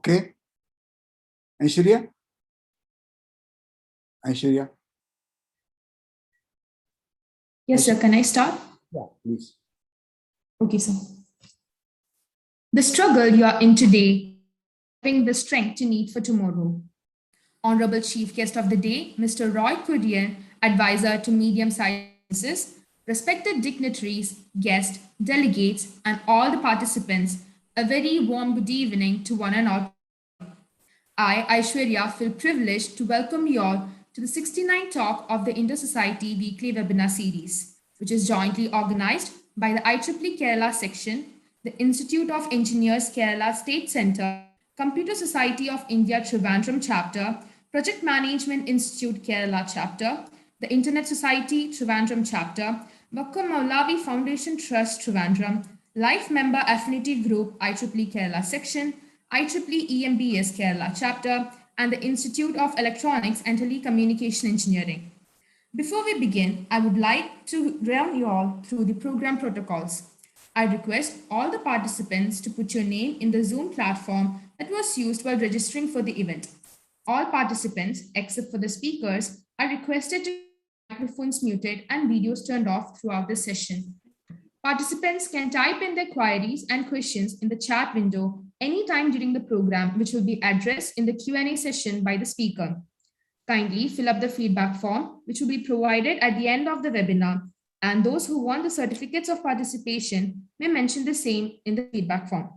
Okay. Aishwarya? Aishwarya? Yes, sir. Can I start? Yeah, please. Okay, sir. The struggle you are in today, having the strength to need for tomorrow. Honorable Chief Guest of the Day, Mr. Roy Kurian, Advisor to Medium-Sized Businesses, respected dignitaries, guests, delegates, and all the participants, a very warm good evening to one and all. I, Aishwarya, feel privileged to welcome you all to the 69th talk of the Inter-Society Weekly Webinar Series, which is jointly organized by the IEEE Kerala Section, the Institute of Engineers Kerala State Centre, Computer Society of India Trivandrum Chapter, Project Management Institute Kerala Chapter, the Internet Society Trivandrum Chapter, Bakka Maulavi Foundation Trust Trivandrum, Life Member Affinity Group IEEE Kerala Section, IEEE EMBS Kerala Chapter, and the Institute of Electronics and Telecommunication Engineering. Before we begin, I would like to run you all through the program protocols. I request all the participants to put your name in the Zoom platform that was used while registering for the event. All participants, except for the speakers, are requested to keep microphones muted and videos turned off throughout the session. Participants can type in their queries and questions in the chat window anytime during the program, which will be addressed in the Q&A session by the speaker. Kindly fill up the feedback form, which will be provided at the end of the webinar, and those who want the certificates of participation may mention the same in the feedback form.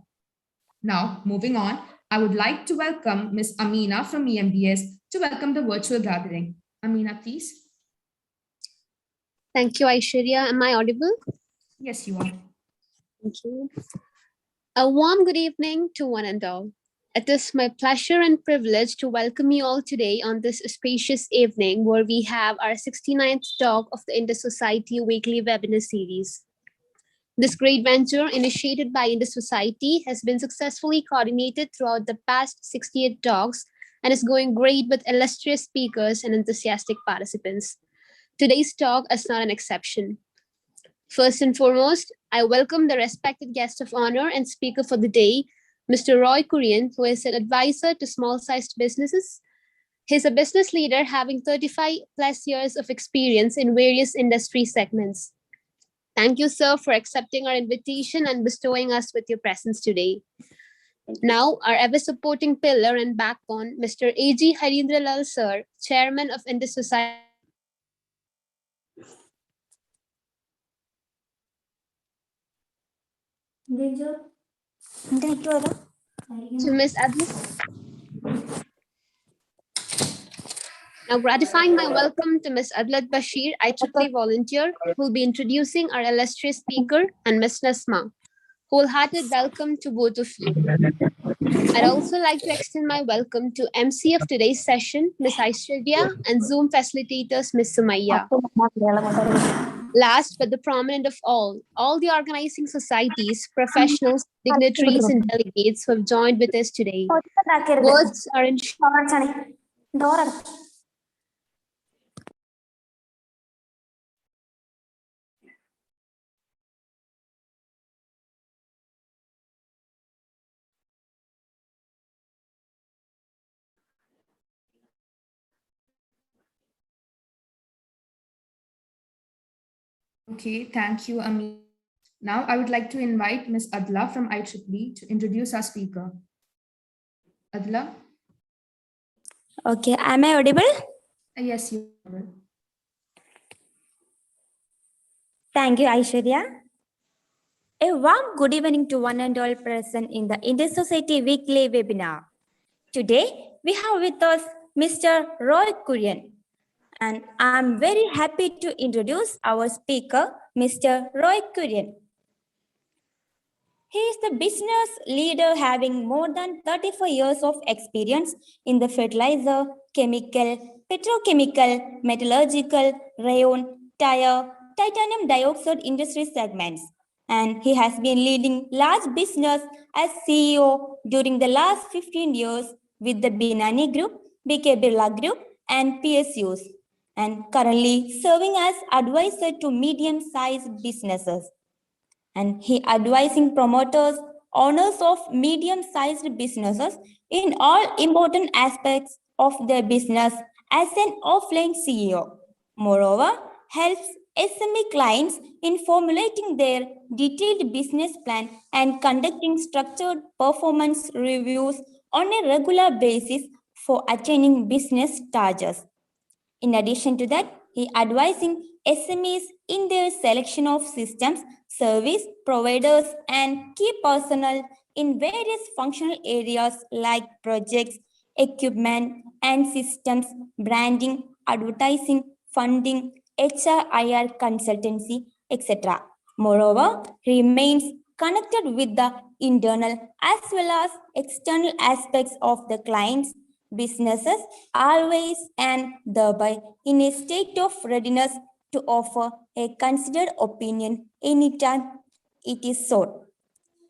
Now, moving on, I would like to welcome Ms. Amina from EMBS to welcome the virtual gathering. Amina, please. Thank you, Aishwarya. Am I audible? Yes, you are. Thank you. A warm good evening to one and all. It is my pleasure and privilege to welcome you all today on this spacious evening where we have our 69th talk of the Inter-Society Weekly Webinar Series. This great venture initiated by Inter-Society has been successfully coordinated throughout the past 68 talks and is going great with illustrious speakers and enthusiastic participants. Today's talk is not an exception. First and foremost, I welcome the respected guest of honor and speaker for the day, Mr. Roy Kurian, who is an advisor to small-sized businesses. He's a business leader having 35 plus years of experience in various industry segments. Thank you, sir, for accepting our invitation and bestowing us with your presence today. Now, our ever-supporting pillar and backbone, Mr. A.G. Harindralal, sir, Chairman of Inter-Society. To Ms. Adlat. Now gratifying my welcome to Ms. Adlat Bashir, IEEE volunteer, who will be introducing our illustrious speaker, and Ms. Nasma. Wholehearted welcome to both of you. I'd also like to extend my welcome to MC of today's session, Ms. Aishwarya, and Zoom facilitators, Ms. Sumaya. Last but the prominent of all the organizing societies, professionals, dignitaries, and delegates who have joined with us today. Words are in Okay, thank you, Ami. Now, I would like to invite Ms. Adla from IEEE to introduce our speaker. Adla? Okay, am I audible? Yes, you are. Thank you, Aishwarya. A warm good evening to one and all present in the Inter-Society Weekly Webinar. Today, we have with us Mr. Roy Kurian. And I'm very happy to introduce our speaker, Mr. Roy Kurian. He is the business leader having more than 35 years of experience in the fertilizer, chemical, petrochemical, metallurgical, rayon, tire, titanium dioxide industry segments. And he has been leading large business as CEO during the last 15 years with the Binani Group, BK Birla Group, and PSUs, and currently serving as advisor to medium-sized businesses. And he advising promoters, owners of medium-sized businesses in all important aspects of their business as an offline CEO. Moreover, helps SME clients in formulating their detailed business plan and conducting structured performance reviews on a regular basis for attaining business targets. In addition to that, he advising SMEs in their selection of systems, service providers, and key personnel in various functional areas like projects, equipment and systems, branding, advertising, funding, HRIR consultancy, etc. Moreover, he remains connected with the internal as well as external aspects of the client's businesses always and thereby in a state of readiness to offer a considered opinion anytime it is sought.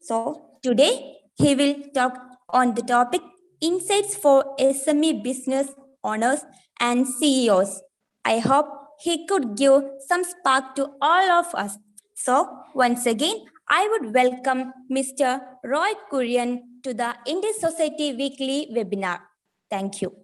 So today he will talk on the topic insights for SME business owners and CEOs. I hope he could give some spark to all of us. So once again, I would welcome Mr. Roy Kurian to the Indian Society Weekly webinar. Thank you.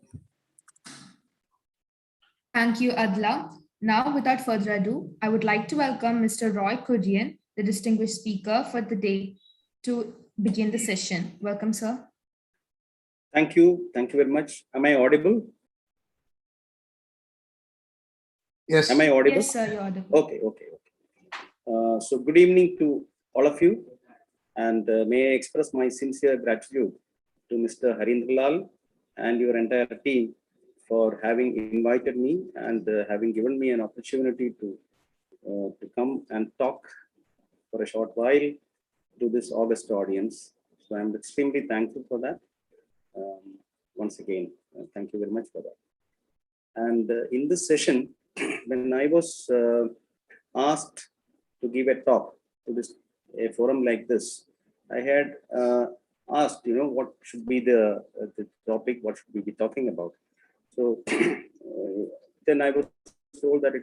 Thank you, Adla. Now, without further ado, I would like to welcome Mr. Roy Kurian, the distinguished speaker for the day, to begin the session. Welcome, sir. Thank you. Thank you very much. Am I audible? Yes. Am I audible? Yes, sir, you're audible. Okay. So good evening to all of you. And may I express my sincere gratitude to Mr. Harindralal and your entire team for having invited me and having given me an opportunity to come and talk for a short while to this august audience. So I'm extremely thankful for that. Once again, thank you very much for that. And in this session, when I was asked to give a talk to a forum like this, I had asked, what should be the topic, what should we be talking about? So then I was told that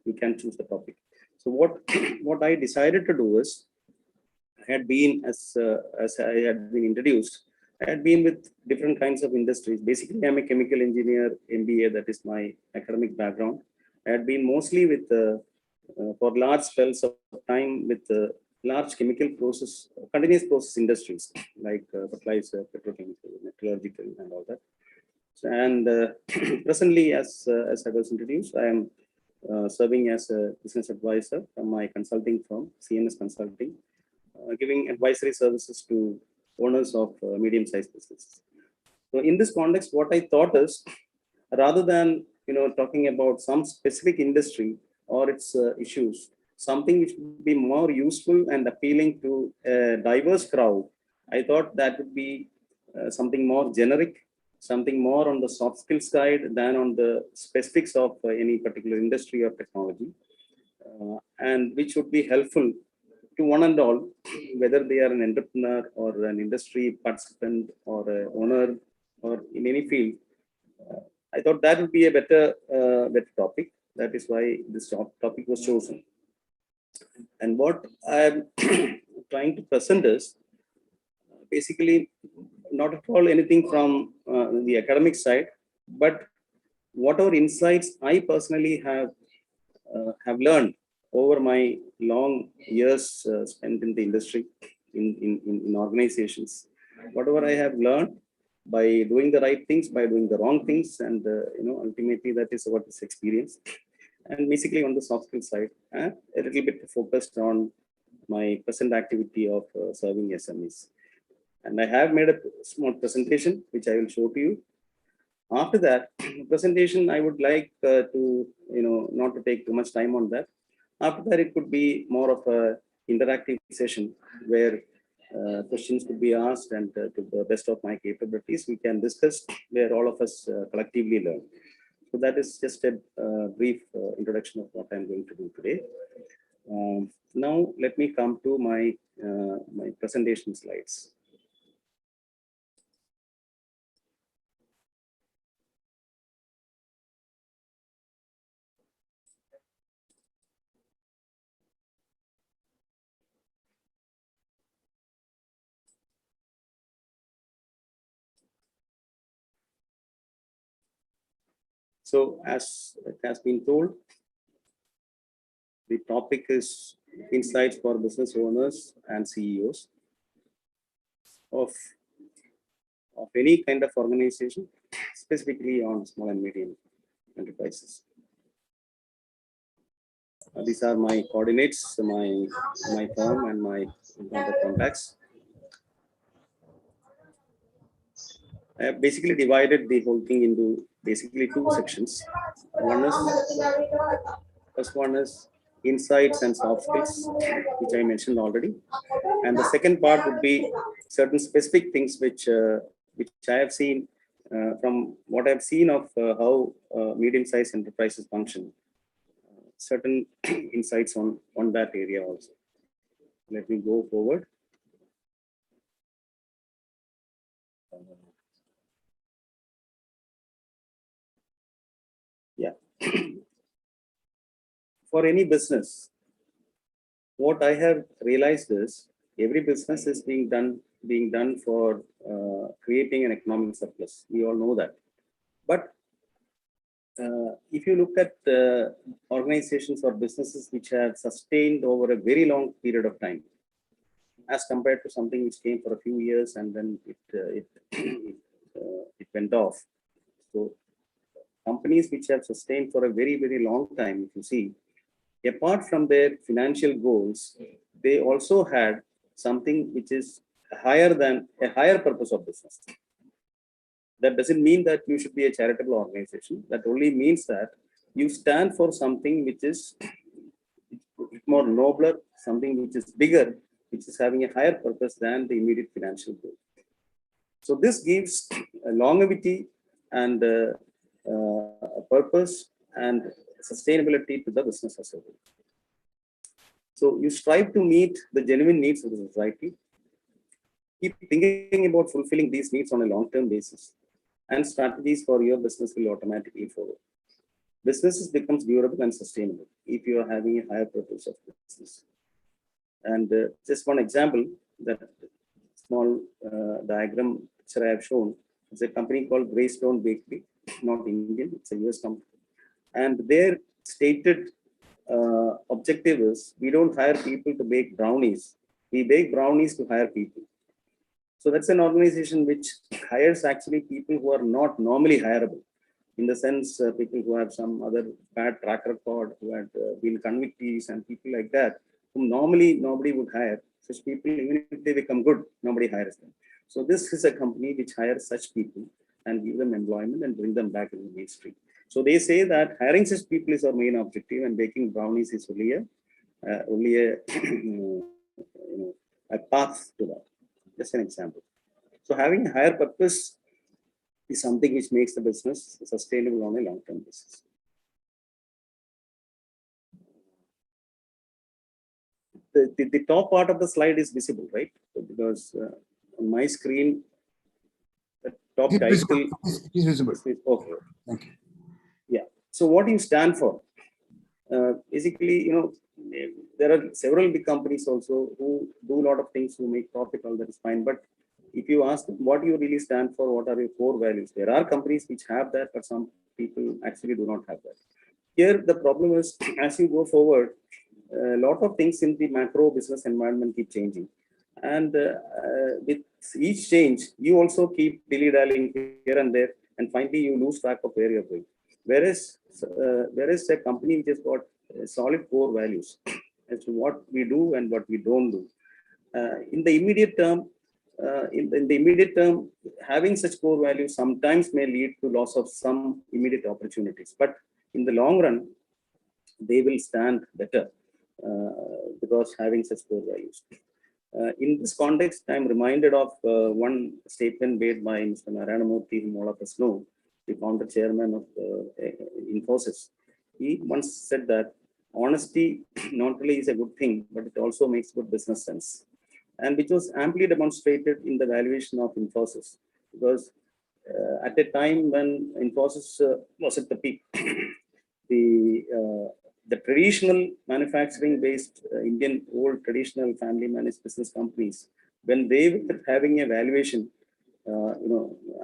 you can choose the topic. So what I decided to do is, I had been, as I had been introduced, I had been with different kinds of industries. Basically, I'm a chemical engineer, MBA, that is my academic background. I had been mostly with, for large spells of time with large chemical process, continuous process industries, like fertilizer, petrochemical, metallurgical, and all that. So, and presently, as I was introduced, I am serving as a business advisor from my consulting firm, CNS Consulting, giving advisory services to owners of medium-sized businesses. So in this context, what I thought is, rather than talking about some specific industry or its issues, something which would be more useful and appealing to a diverse crowd, I thought that would be something more generic, something more on the soft skill side than on the specifics of any particular industry or technology, and which would be helpful to one and all, whether they are an entrepreneur or an industry participant or an owner or in any field. I thought that would be a better topic. That is why this topic was chosen. And what I'm trying to present is basically not at all anything from the academic side, but whatever insights I personally have learned over my long years spent in the industry, in organizations. Whatever I have learned by doing the right things, by doing the wrong things, and ultimately that is what is experience. And basically on the soft skill side, a little bit focused on my present activity of serving SMEs. And I have made a small presentation, which I will show to you. After that presentation, I would like to, not to take too much time on that. After that, it could be more of a interactive session where questions could be asked, and to the best of my capabilities, we can discuss where all of us collectively learn. So that is just a brief introduction of what I'm going to do today. Now, let me come to my presentation slides. So as it has been told, the topic is insights for business owners and CEOs of any kind of organization, specifically on small and medium enterprises. These are my coordinates, my firm and my contacts. I have basically divided the whole thing into basically two sections. First one is insights and soft skills, which I mentioned already, and the second part would be certain specific things which I have seen from what I've seen of how medium-sized enterprises function. Certain insights on that area also. Let me go forward. Yeah. For any business, what I have realized is every business is being done for creating an economic surplus. We all know that. But if you look at organizations or businesses which have sustained over a very long period of time, as compared to something which came for a few years and then it went off. So companies which have sustained for a very, very long time, if you see, apart from their financial goals, they also had something which is higher than a higher purpose of business. That doesn't mean that you should be a charitable organization. That only means that you stand for something which is more nobler, something which is bigger, which is having a higher purpose than the immediate financial goal. So this gives a longevity and a purpose and sustainability to the business as a whole. So you strive to meet the genuine needs of the society. Keep thinking about fulfilling these needs on a long-term basis, and strategies for your business will automatically follow. Businesses becomes durable and sustainable if you are having a higher purpose of business. And just one example, that small diagram which I have shown is a company called Greystone Bakery, not Indian, it's a US company. And their stated objective is, we don't hire people to bake brownies, we bake brownies to hire people. So that's an organization which hires actually people who are not normally hireable, in the sense people who have some other bad track record, who had been convictees and people like that, whom normally nobody would hire. Such people, even if they become good, nobody hires them. So this is a company which hires such people and give them employment and bring them back in the mainstream. So they say that hiring such people is our main objective, and baking brownies is only a path to that. Just an example. So having a higher purpose is something which makes the business sustainable on a long-term basis. The top part of the slide is visible, right? Because on my screen, the top title is visible. Okay. Thank you. Yeah. So what do you stand for? Basically, there are several big companies also who do a lot of things to make profit. All that is fine, but if you ask them, what do you really stand for? What are your core values? There are companies which have that, but some people actually do not have that. Here, the problem is, as you go forward, a lot of things in the macro business environment keep changing. And with each change, you also keep dilly-dallying here and there, and finally you lose track of where you're going. Whereas a company which has got solid core values as to what we do and what we don't do. In the immediate term, having such core values sometimes may lead to loss of some immediate opportunities. But in the long run, they will stand better because having such core values. In this context, I'm reminded of one statement made by Mr. Narayana Murthy, whom all of us know, the founder chairman of Infosys. He once said that honesty not only is a good thing, but it also makes good business sense. And which was amply demonstrated in the valuation of Infosys. Because at a time when Infosys was at the peak, the traditional manufacturing-based Indian old traditional family-managed business companies, when they were having a valuation,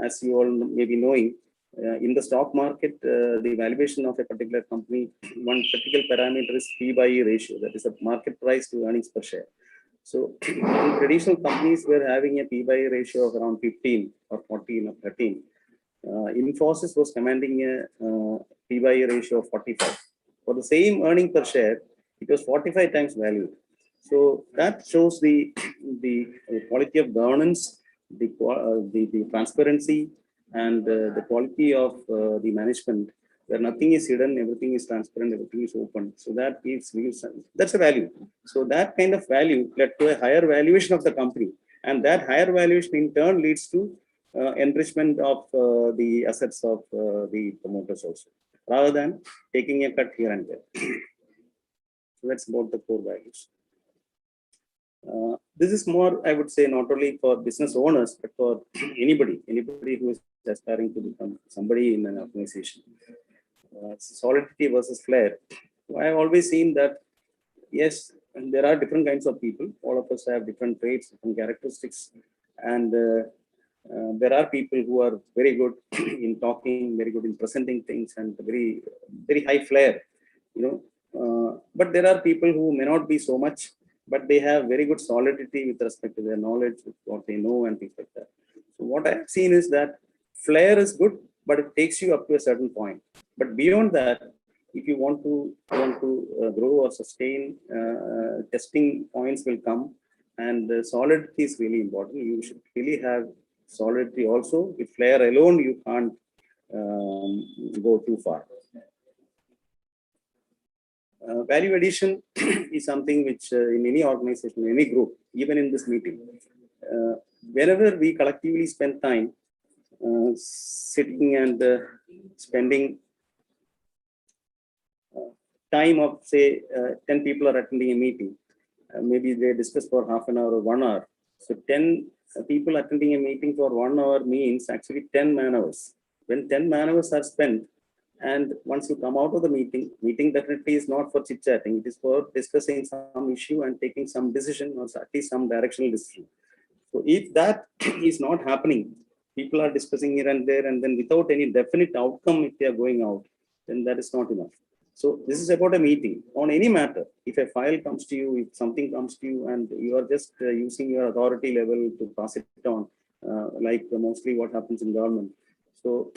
as you all may be knowing, In the stock market, the valuation of a particular company, one critical parameter is P by E ratio, that is a market price to earnings per share. So in traditional companies were having a P by E ratio of around 15 or 14 or 13. Infosys was commanding a P by E ratio of 45. For the same earning per share, it was 45 times value. So that shows the quality of governance, the transparency, and the quality of the management, where nothing is hidden, everything is transparent, everything is open. So that gives that's a value. So that kind of value led to a higher valuation of the company, and that higher valuation in turn leads to enrichment of the assets of the promoters also, rather than taking a cut here and there. So that's about the core values. This is more, I would say, not only for business owners, but for anybody who is aspiring to become somebody in an organization. Solidity versus flair. I have always seen that, yes, and there are different kinds of people. All of us have different traits, different characteristics, and there are people who are very good in talking, very good in presenting things, and very, very high flair, but there are people who may not be so much, but they have very good solidity with respect to their knowledge, with what they know, and things like that. So what I've seen is that flair is good, but it takes you up to a certain point. But beyond that, if you want to grow or sustain, testing points will come, and solidity is really important. You should really have solidity also. With flair alone, you can't go too far. Value addition is something which in any organization, any group, even in this meeting, whenever we collectively spend time sitting and spending time of, say, 10 people are attending a meeting, maybe they discuss for half an hour or 1 hour. So 10 people attending a meeting for 1 hour means actually 10 man hours. When 10 man hours are spent, and once you come out of the meeting definitely is not for chit-chatting. It is for discussing some issue and taking some decision, or at least some directional decision. So if that is not happening, people are discussing here and there, and then without any definite outcome, if they are going out, then that is not enough. So this is about a meeting on any matter. If a file comes to you, if something comes to you, and you are just using your authority level to pass it on, like mostly what happens in government. So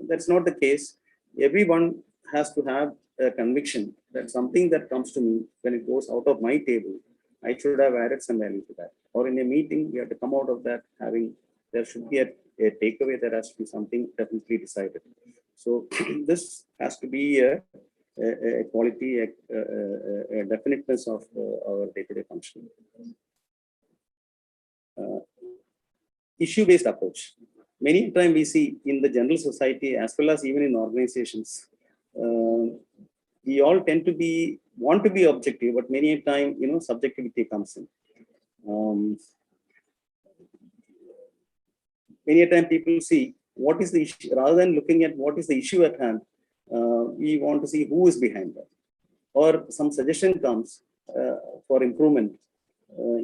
that's not the case. Everyone has to have a conviction that something that comes to me, when it goes out of my table, I should have added some value to that. Or in a meeting, we have to come out of that there should be a takeaway. There has to be something definitely decided. So this has to be a quality, a definiteness of our day-to-day functioning. Issue-based approach. Many times we see in the general society, as well as even in organizations, we all tend to want to be objective, but many a time, subjectivity comes in. Many a time people see what is the issue, rather than looking at what is the issue at hand. We want to see who is behind that, or some suggestion comes for improvement.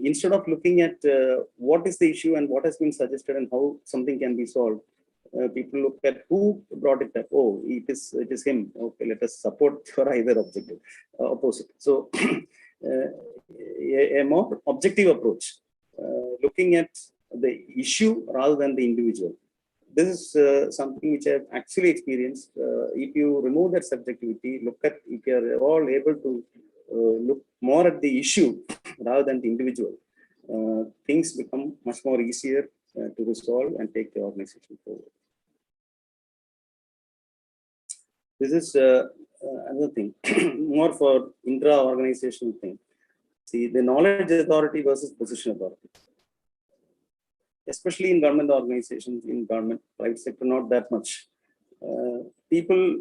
Instead of looking at what is the issue and what has been suggested and how something can be solved, people look at who brought it up. Oh, it is him. Okay, let us support for either objective, opposite. So a more objective approach, looking at the issue rather than the individual. This is something which I've actually experienced. If you remove that subjectivity, if you are all able to look more at the issue rather than the individual, things become much more easier to resolve and take the organization forward. This is another thing, more for intra-organizational thing. See, the knowledge authority versus position authority. Especially in government organizations, in government, private sector, not that much. People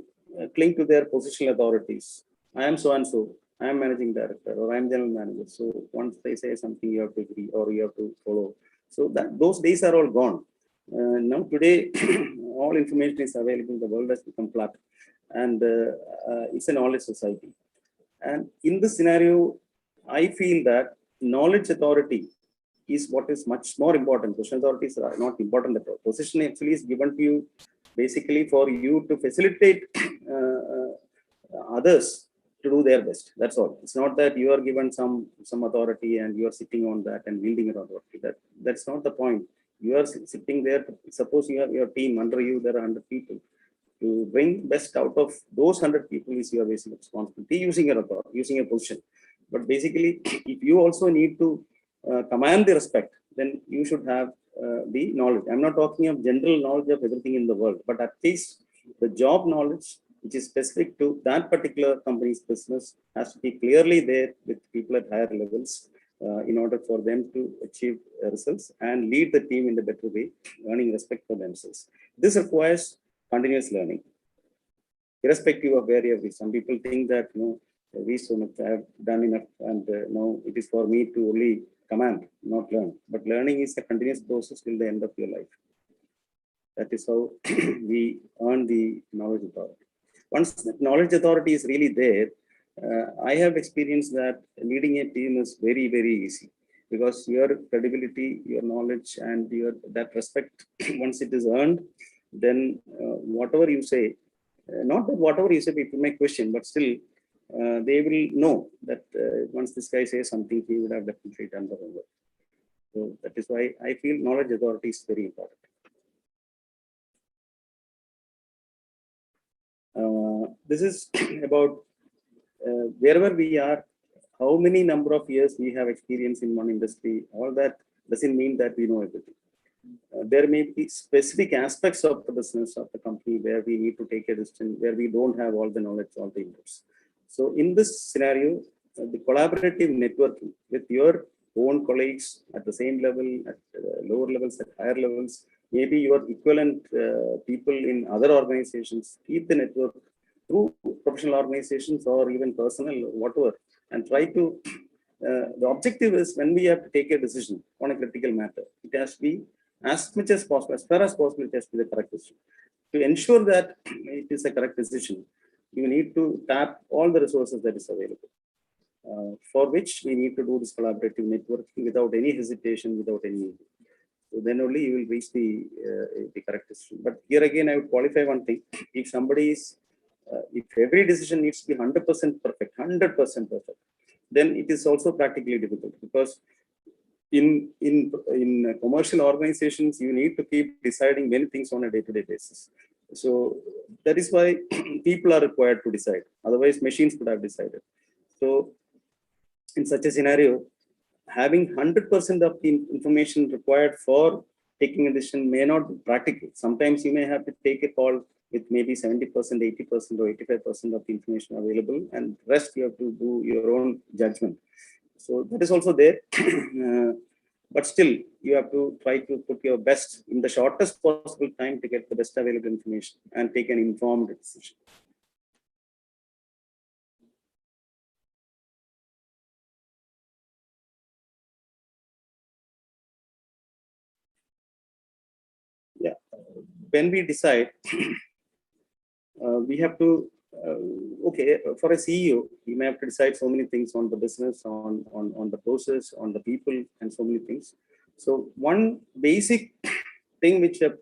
cling to their positional authorities. I am so and so. I am managing director, or I am general manager. So once they say something, you have to agree or you have to follow. So those days are all gone. Now today, all information is available. The world has become flat, and it's a knowledge society. And in this scenario, I feel that knowledge authority is what is much more important. Position authorities are not important at all. Position actually is given to you basically for you to facilitate others to do their best. That's all. It's not that you are given some authority and you are sitting on that and wielding your authority. That's not the point. You are sitting there. Suppose you have your team under you. There are 100 people. To bring best out of those 100 people is your basic responsibility using your authority, using your position. But basically, if you also need to command the respect, then you should have the knowledge. I'm not talking of general knowledge of everything in the world, but at least the job knowledge, which is specific to that particular company's business, has to be clearly there with people at higher levels in order for them to achieve results and lead the team in a better way, earning respect for themselves. This requires continuous learning, irrespective of where you are. Some people think that we so much have done enough, and now it is for me to only command, not learn. But learning is a continuous process till the end of your life. That is how we earn the knowledge authority. Once the knowledge authority is really there, I have experienced that leading a team is very, very easy, because your credibility, your knowledge, and that respect, once it is earned, then whatever you say, not that whatever you say people may question, but still they will know that once this guy says something, he would have definitely done the homework. So that is why I feel knowledge authority is very important. This is about wherever we are, how many number of years we have experience in one industry. All that doesn't mean that we know everything. There may be specific aspects of the business of the company where we need to take a decision, where we don't have all the knowledge, all the inputs. So in this scenario, the collaborative networking with your own colleagues at the same level, at lower levels, at higher levels, maybe your equivalent people in other organizations, keep the network through professional organizations or even personal, whatever, and try to, the objective is when we have to take a decision on a critical matter, it has to be as much as possible, as far as possible, it has to be the correct decision. To ensure that it is a correct decision, you need to tap all the resources that is available, for which we need to do this collaborative networking without any hesitation, without any. So then only you will reach the correct decision. But here again, I would qualify one thing. If somebody is, if every decision needs to be 100% perfect, 100% perfect, then it is also practically difficult, because in commercial organizations, you need to keep deciding many things on a day-to-day basis. So that is why people are required to decide. Otherwise, machines could have decided. So in such a scenario, having 100% of the information required for taking a decision may not be practical. Sometimes you may have to take a call with maybe 70%, 80%, or 85% of the information available, and rest you have to do your own judgment. So that is also there. But still, you have to try to put your best in the shortest possible time to get the best available information and take an informed decision. Yeah, when we decide, we have to, okay, for a CEO, you may have to decide so many things on the business, on the process, on the people, and so many things. So one basic thing which a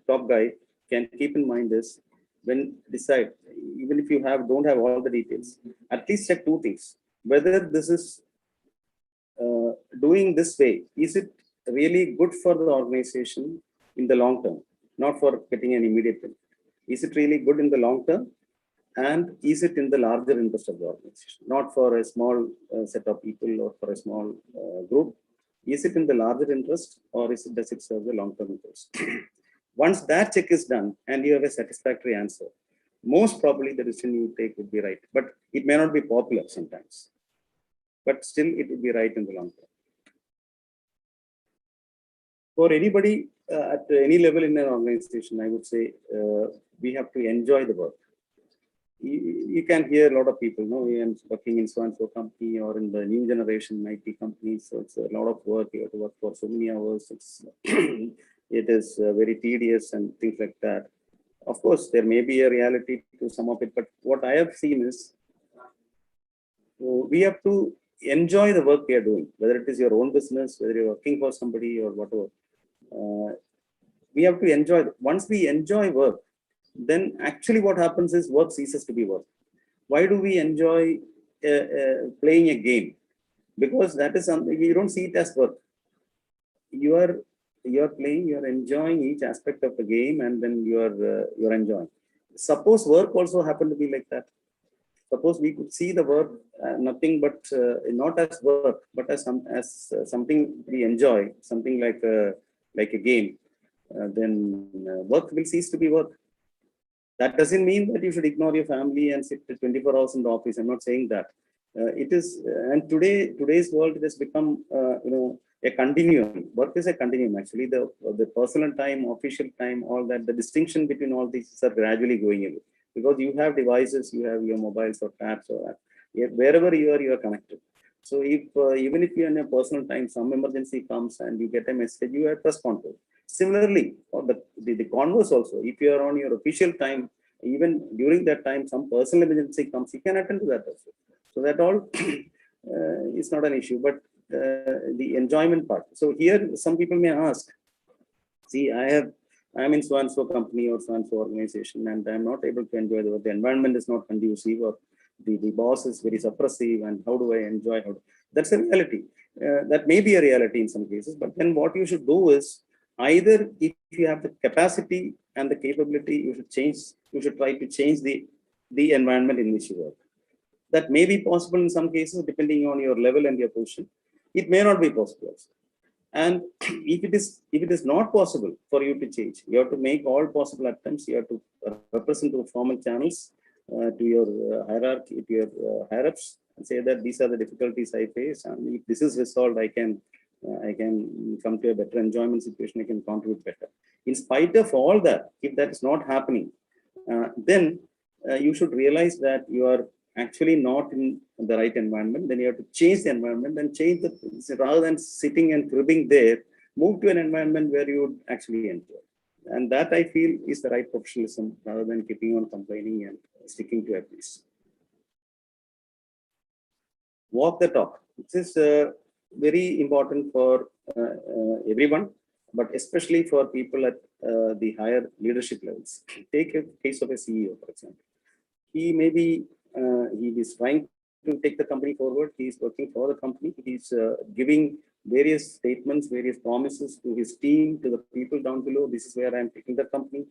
top guy can keep in mind is, when decide, even if you don't have all the details, at least check two things: whether this is doing this way, is it really good for the organization in the long term, not for getting an immediate benefit? Is it really good in the long term? And is it in the larger interest of the organization, not for a small set of people or for a small group? Is it in the larger interest, or does it serve the long-term interest? Once that check is done and you have a satisfactory answer, most probably the decision you take would be right. But it may not be popular sometimes, but still it would be right in the long term. For anybody at any level in an organization, I would say we have to enjoy the work. You can hear a lot of people, I am working in so-and-so company or in the new generation IT companies. So it's a lot of work. You have to work for so many hours. It is very tedious and things like that. Of course, there may be a reality to some of it, but what I have seen is we have to enjoy the work we are doing, whether it is your own business, whether you're working for somebody or whatever. we have to enjoy. Once we enjoy work, then actually what happens is work ceases to be work. Why do we enjoy playing a game? Because that is something you don't see it as work. You are playing, you are enjoying each aspect of the game, and then you're enjoying. Suppose work also happened to be like that. Suppose we could see the work nothing but not as work, but as something we enjoy, something like a game. Then work will cease to be work. That doesn't mean that you should ignore your family and sit 24 hours in the office. I'm not saying that. It is, and today's world, it has become, a continuum. Work is a continuum. Actually, the personal time, official time, all that, the distinction between all these are gradually going away, because you have devices, you have your mobiles or tabs or that. Wherever you are connected. So if even if you're in a personal time, some emergency comes and you get a message, you have to respond to it. Similarly, or the converse also, if you are on your official time, even during that time, some personal emergency comes, you can attend to that also. So that all is not an issue, but the enjoyment part. So here, some people may ask, see, I'm in so-and-so company or so-and-so organization, and I'm not able to enjoy the environment is not conducive, or the boss is very suppressive, and how do I enjoy? That's a reality. That may be a reality in some cases, but then what you should do is, either if you have the capacity and the capability, you should try to change the environment in which you work. That may be possible in some cases, depending on your level and your position. It may not be possible also. And if it is not possible for you to change, you have to make all possible attempts. You have to represent to formal channels, to your hierarchy, to your higher ups, and say that these are the difficulties I face, and if this is resolved, I can come to a better enjoyment situation. I can contribute better. In spite of all that, if that is not happening, then you should realize that you are actually not in the right environment. Then you have to change the environment and change rather than sitting and cribbing there, move to an environment where you would actually enjoy. And that, I feel, is the right professionalism, rather than keeping on complaining and sticking to a place. Walk the talk. This is very important for everyone, but especially for people at the higher leadership levels. Take a case of a CEO, for example. He may be he is trying to take the company forward. He is working for the company. He is giving various statements, various promises to his team, to the people down below. This is where I am taking the company,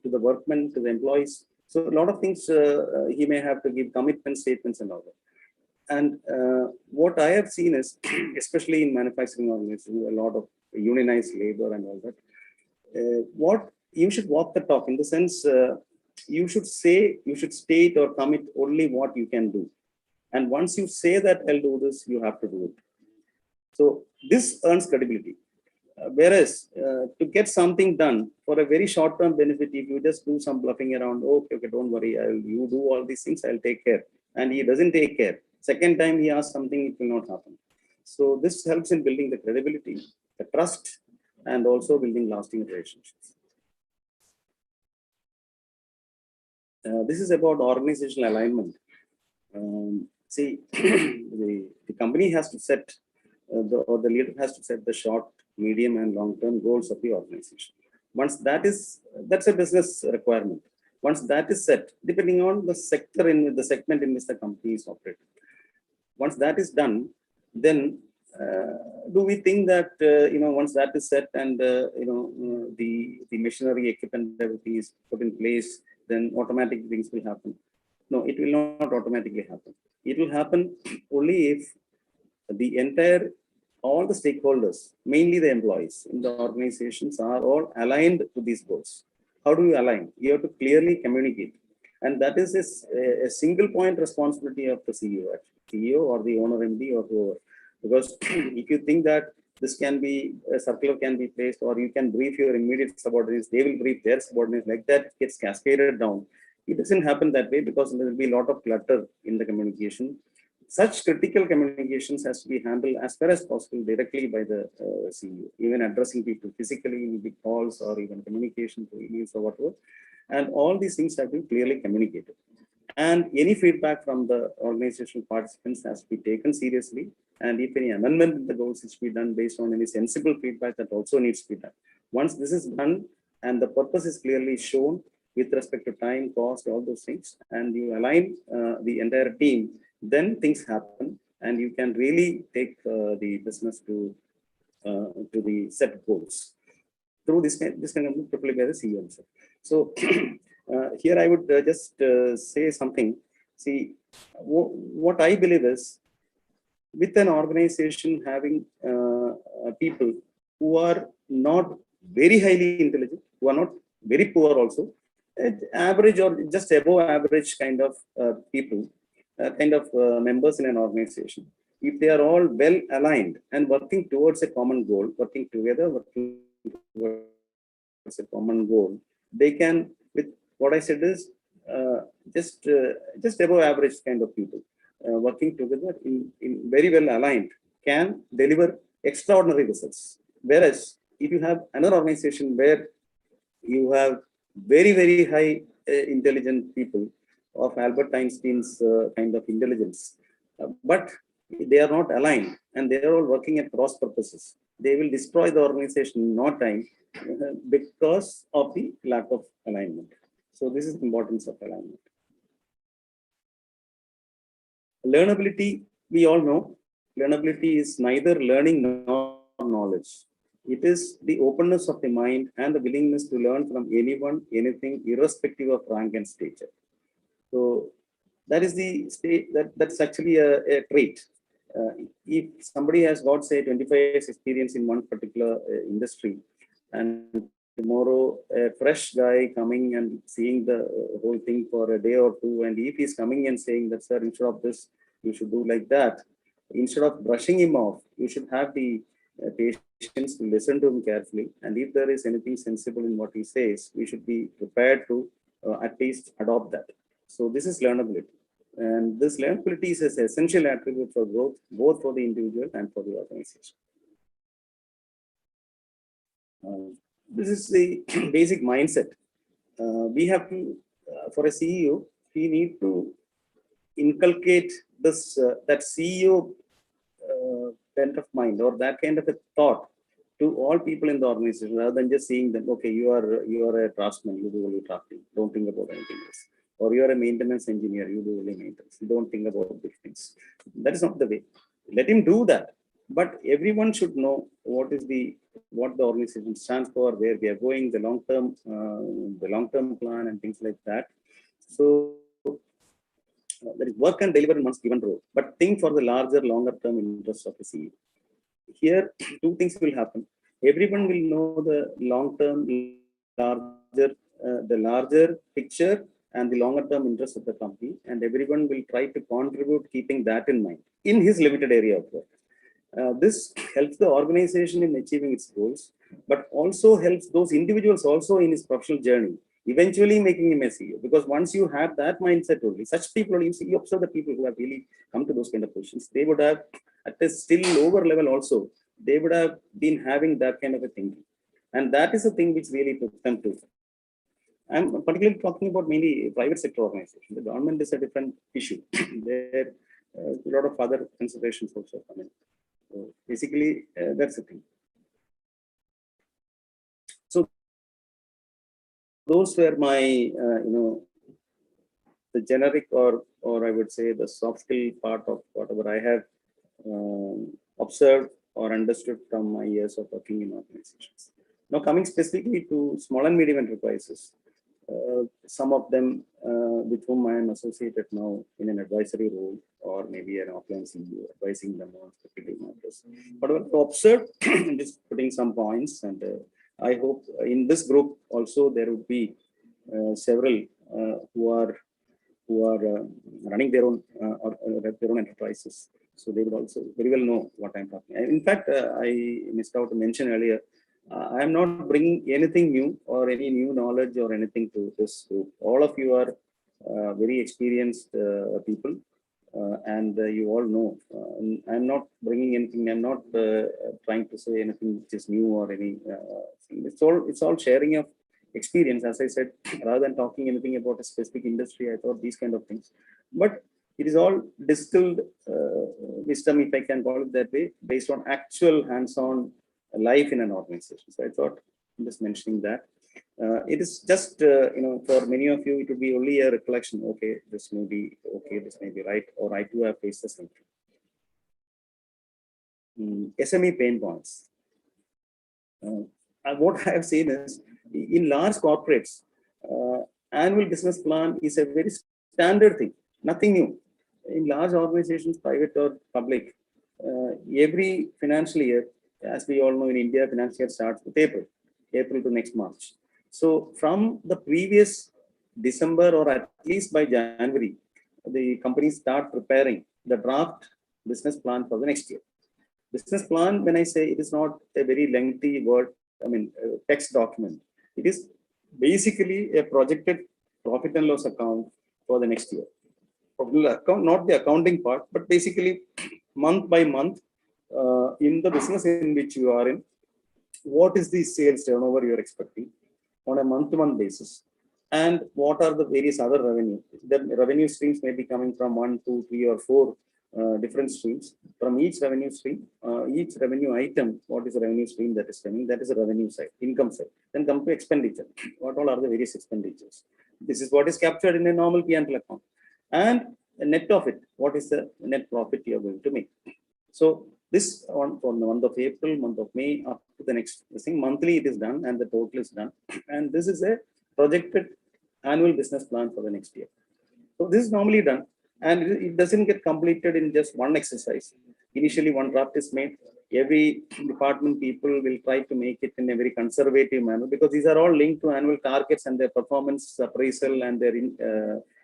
to the workmen, to the employees. So a lot of things he may have to give commitment statements and all that. And what I have seen is, especially in manufacturing organizations, a lot of unionized labor and all that. What you should walk the talk, in the sense, you should state or commit only what you can do. And once you say that I'll do this, you have to do it. So this earns credibility. Whereas to get something done for a very short-term benefit, if you just do some bluffing around, okay, don't worry, you do all these things, I'll take care. And he doesn't take care. Second time he asks something, it will not happen. So this helps in building the credibility, the trust, and also building lasting relationships. This is about organizational alignment. See, the company has to set, or the leader has to set the short, medium, and long-term goals of the organization. Once that's a business requirement. Once that is set, depending on the sector in the segment in which the company is operating. Once that is done, then do we think that once that is set and the machinery, equipment, everything is put in place, then automatic things will happen? No, it will not automatically happen. It will happen only if all the stakeholders, mainly the employees in the organizations, are all aligned to these goals. How do you align? You have to clearly communicate. And that is a single point responsibility of the CEO, actually. CEO or the owner, MD, or whoever. Because if you think that this can be, a circular can be placed, or you can brief your immediate subordinates, they will brief their subordinates, like that, it gets cascaded down. It doesn't happen that way, because there will be a lot of clutter in the communication. Such critical communications has to be handled as far as possible directly by the CEO, even addressing people physically in big calls, or even communication through emails or whatever. And all these things have been clearly communicated. And any feedback from the organizational participants has to be taken seriously. And if any amendment in the goals is to be done based on any sensible feedback, that also needs to be done. Once this is done, and the purpose is clearly shown with respect to time, cost, all those things, and you align the entire team, then things happen, and you can really take the business to the set goals through this kind of particularly by the CEO himself. So here I would just say something. See, what I believe is, with an organization having people who are not very highly intelligent, who are not very poor also, average or just above average kind of people, members in an organization, if they are all well aligned and working towards a common goal, working together, working towards a common goal, they can, with what I said is just above average kind of people working together in very well aligned can deliver extraordinary results. Whereas if you have another organization where you have very high intelligent people of Albert Einstein's kind of intelligence, but they are not aligned and they are all working at cross purposes, they will destroy the organization in no time because of the lack of alignment. So this is the importance of alignment. Learnability, we all know, learnability is neither learning nor knowledge. It is the openness of the mind and the willingness to learn from anyone, anything, irrespective of rank and stature. So that is the state, that's actually a trait. If somebody has got, say, 25 years experience in one particular industry, and tomorrow a fresh guy coming and seeing the whole thing for a day or two, and if he's coming and saying that, sir, instead of this, you should do like that, instead of brushing him off, you should have the patience to listen to him carefully, and if there is anything sensible in what he says, we should be prepared to at least adopt that. So this is learnability, and this learnability is an essential attribute for growth, both for the individual and for the organization. This is the basic mindset. We have to, for a CEO, we need to inculcate this that CEO bent of mind or that kind of a thought to all people in the organization, rather than just seeing them, okay, you are a draftsman, you do only drafting, don't think about anything else. Or you are a maintenance engineer, you do only maintenance, you don't think about big things. That is not the way. Let him do that. But everyone should know what the organization stands for, where we are going, the long-term plan and things like that. So that is work and deliver in one's given role, but think for the larger, longer-term interests of the CEO. Here, two things will happen. Everyone will know the long-term, the larger picture and the longer-term interests of the company, and everyone will try to contribute keeping that in mind in his limited area of work. This helps the organization in achieving its goals, but also helps those individuals also in his professional journey, eventually making him a CEO. Because once you have that mindset only, such people, you observe the people who have really come to those kind of positions, they would have, at a still lower level also, they would have been having that kind of a thinking. And that is the thing which really took them to. I'm particularly talking about mainly private sector organization. The government is a different issue. There a lot of other considerations also come in. So basically, that's the thing. So those were my, the generic or I would say the soft skill part of whatever I have observed or understood from my years of working in organizations. Now coming specifically to small and medium enterprises, some of them with whom I am associated now in an advisory role or maybe an offline CEO, advising them on specific matters. But to observe, just putting some points, and I hope in this group also there would be several who are running their own enterprises. So they would also very well know what I'm talking. In fact, I missed out to mention earlier, I am not bringing anything new or any new knowledge or anything to this group. All of you are very experienced people, and you all know. I'm not bringing anything. I'm not trying to say anything which is new or any. It's all sharing of experience. As I said, rather than talking anything about a specific industry, I thought these kind of things. But it is all distilled wisdom, if I can call it that way, based on actual hands-on life in an organization. So I thought I'm just mentioning that. It is just, for many of you, it will be only a recollection. Okay, this may be okay, this may be right, or I too have faced the same thing. SME pain points. What I have seen is, in large corporates, annual business plan is a very standard thing, nothing new. In large organizations, private or public, every financial year, as we all know in India, financial year starts with April to next March. So from the previous December, or at least by January, the companies start preparing the draft business plan for the next year. Business plan, when I say, it is not a very lengthy word, text document. It is basically a projected profit and loss account for the next year. Account, not the accounting part, but basically month by month, in the business in which you are in, what is the sales turnover you're expecting on a month-to-month basis, and what are the various other revenue. The revenue streams may be coming from 1, 2, 3, or 4 different streams. From each revenue stream, each revenue item, what is the revenue stream that is coming? That is a revenue side, income side. Then come to expenditure. What all are the various expenditures? This is what is captured in a normal P&L account. And the net of it, what is the net profit you are going to make? So this on for the month of April, month of May, up to the next thing, monthly it is done, and the total is done. And this is a projected annual business plan for the next year. So this is normally done, and it doesn't get completed in just one exercise. Initially, one draft is made. Every department people will try to make it in a very conservative manner, because these are all linked to annual targets and their performance appraisal and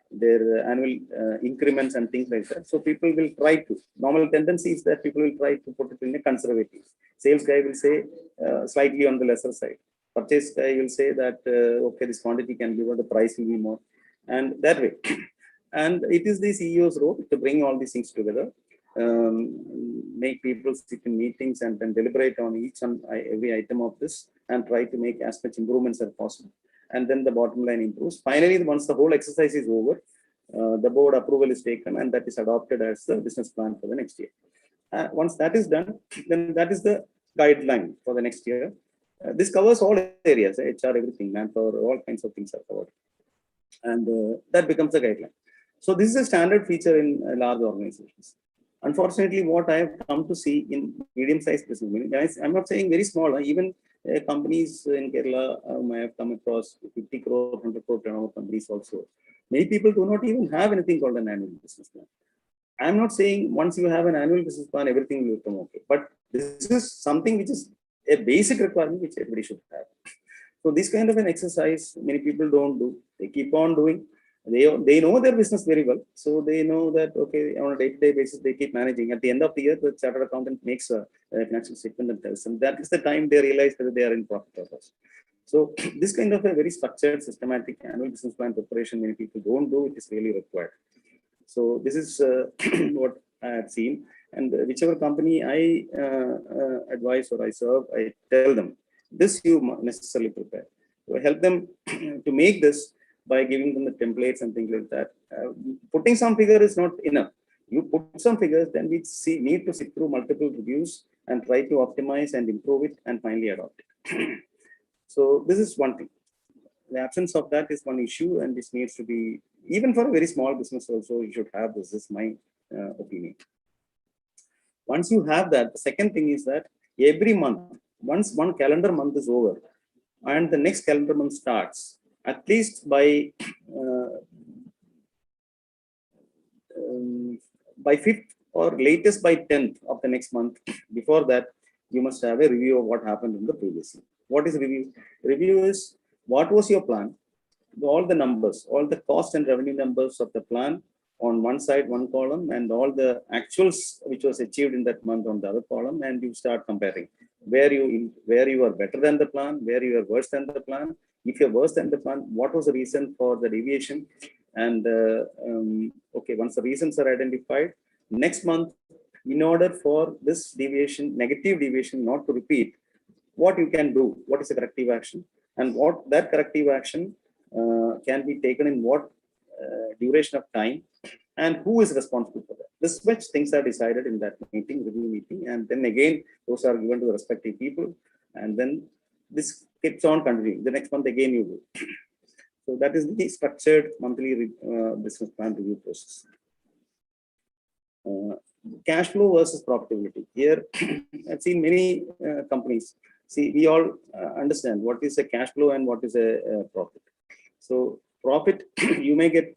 their annual increments and things like that. So people will try to, normal tendency is that people will try to put it in a conservative. Sales guy will say slightly on the lesser side. Purchase guy will say that, okay, this quantity can be more, the price will be more, and that way. And it is the CEO's role to bring all these things together, make people sit in meetings and then deliberate on each and every item of this, and try to make as much improvements as possible. And then the bottom line improves. Finally, once the whole exercise is over, the board approval is taken, and that is adopted as the business plan for the next year. Once that is done, then that is the guideline for the next year. This covers all areas, HR, everything, manpower, all kinds of things are covered. And that becomes the guideline. So this is a standard feature in large organizations. Unfortunately, what I have come to see in medium-sized business, I'm not saying very small, even companies in Kerala may have come across 50 crore, 100 crore turnover companies also. Many people do not even have anything called an annual business plan. I'm not saying once you have an annual business plan, everything will come okay. But this is something which is a basic requirement which everybody should have. So this kind of an exercise, many people don't do. They keep on doing. They know their business very well. So they know that, okay, on a day-to-day basis, they keep managing. At the end of the year, the chartered accountant makes a financial statement and tells them. That is the time they realize that they are in profit or loss. So this kind of a very structured, systematic annual business plan preparation, many people don't do. It is really required. So this is what I have seen. And whichever company I advise or I serve, I tell them, this you necessarily prepare. So I help them to make this by giving them the templates and things like that. Putting some figure is not enough. You put some figures, then we need to sit through multiple reviews and try to optimize and improve it and finally adopt it. So this is one thing. The absence of that is one issue, and this needs to be, even for a very small business also, you should have this. This is my opinion. Once you have that, the second thing is that every month, once one calendar month is over and the next calendar month starts, at least by 5th or latest by 10th of the next month, before that, you must have a review of what happened in the previous year. What is review? Review is, what was your plan? All the numbers, all the cost and revenue numbers of the plan on one side, one column, and all the actuals which was achieved in that month on the other column, and you start comparing where you are better than the plan, where you are worse than the plan. If you're worse than the plan, what was the reason for the deviation? And okay, once the reasons are identified, next month, in order for this deviation, negative deviation, not to repeat, what you can do, what is the corrective action, and what that corrective action can be taken in what duration of time, and who is responsible for that. This much things are decided in that meeting, review meeting, and then again, those are given to the respective people, and then this keeps on continuing. The next month again you do. So that is the structured monthly business plan review process. Cash flow versus profitability. Here, I've seen many companies. See, we all understand what is a cash flow and what is a profit. So profit, you may get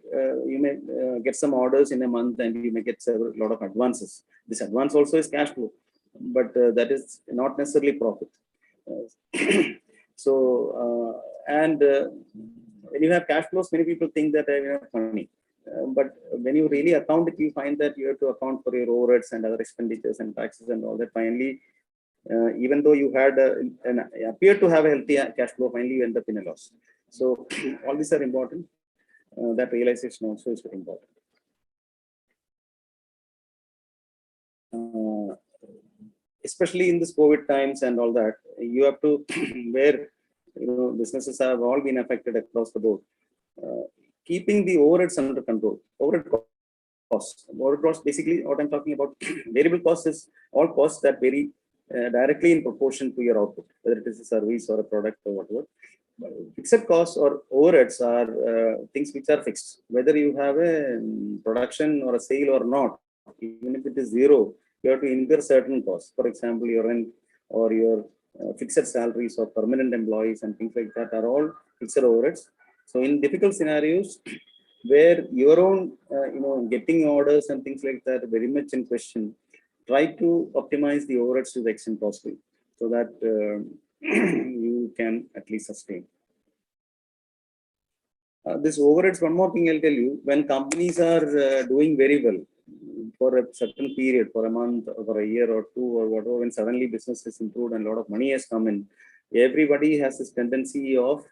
some orders in a month, and you may get a lot of advances. This advance also is cash flow, but that is not necessarily profit. When you have cash flows, many people think that I have money. But when you really account it, you find that you have to account for your overheads and other expenditures and taxes and all that. Finally, even though you had appear to have a healthy cash flow, finally you end up in a loss. So all these are important. That realization also is very important. Especially in this COVID times and all that, you have to where businesses have all been affected across the board. Keeping the overheads under control. Overhead costs, basically what I'm talking about. Variable costs is all costs that vary directly in proportion to your output, whether it is a service or a product or whatever. Fixed costs or overheads are things which are fixed. Whether you have a production or a sale or not, even if it is zero, you have to incur certain costs. For example, your rent or your fixed salaries or permanent employees and things like that are all fixed overheads. So in difficult scenarios where your own, getting orders and things like that are very much in question, try to optimize the overheads to the extent possible so that you can at least sustain. This overheads, one more thing I'll tell you, when companies are doing very well for a certain period, for a month or for a year or two or whatever, when suddenly business has improved and a lot of money has come in, everybody has this tendency of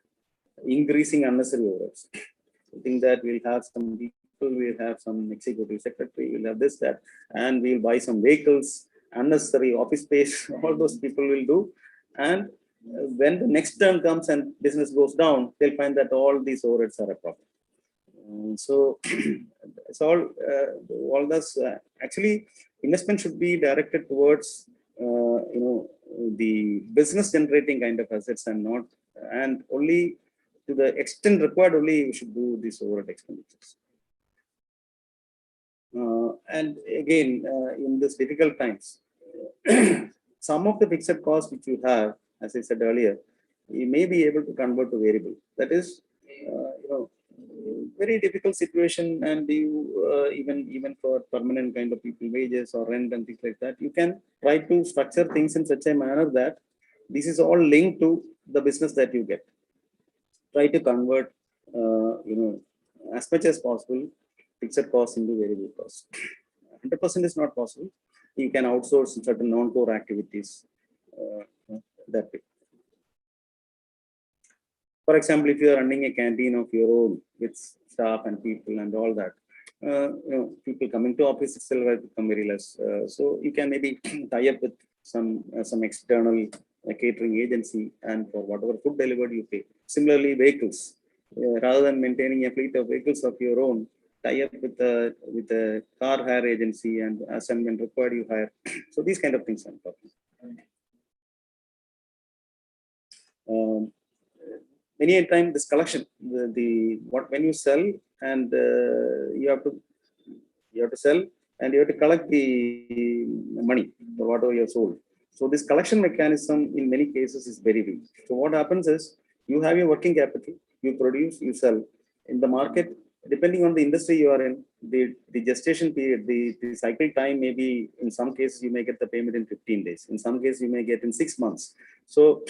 increasing unnecessary overheads. I think that we'll have some people, we'll have some executive secretary, we'll have this, that, and we'll buy some vehicles, unnecessary office space, all those people will do. And when the next term comes and business goes down, they'll find that all these overheads are a problem. So it's all this actually investment should be directed towards the business generating kind of assets and only to the extent required only you should do these overhead expenditures. And again, in this difficult times, some of the fixed costs which you have, as I said earlier, you may be able to convert to variable. That is, very difficult situation, and you even for permanent kind of people, wages or rent and things like that, you can try to structure things in such a manner that this is all linked to the business that you get. Try to convert, as much as possible, fixed costs into variable costs. 100% is not possible. You can outsource certain non-core activities that way. For example, if you are running a canteen of your own with staff and people and all that, people coming to office itself will become very less. So you can maybe tie up with some external catering agency, and for whatever food delivered you pay. Similarly, vehicles, rather than maintaining a fleet of vehicles of your own, tie up with a car hire agency, and as and when required you hire. So these kind of things I'm talking. Many a time this collection, when you sell, and you have to sell and you have to collect the money for whatever you have sold. So this collection mechanism in many cases is very weak. So what happens is you have your working capital, you produce, you sell. In the market, depending on the industry you are in, the gestation period, the cycle time may be, in some cases you may get the payment in 15 days. In some cases you may get in 6 months. So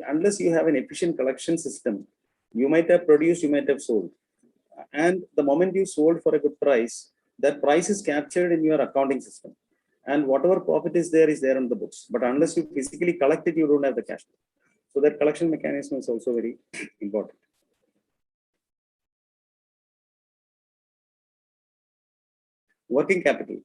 unless you have an efficient collection system, you might have produced, you might have sold. And the moment you sold for a good price, that price is captured in your accounting system. And whatever profit is there on the books. But unless you physically collect it, you don't have the cash flow. So that collection mechanism is also very important. Working capital.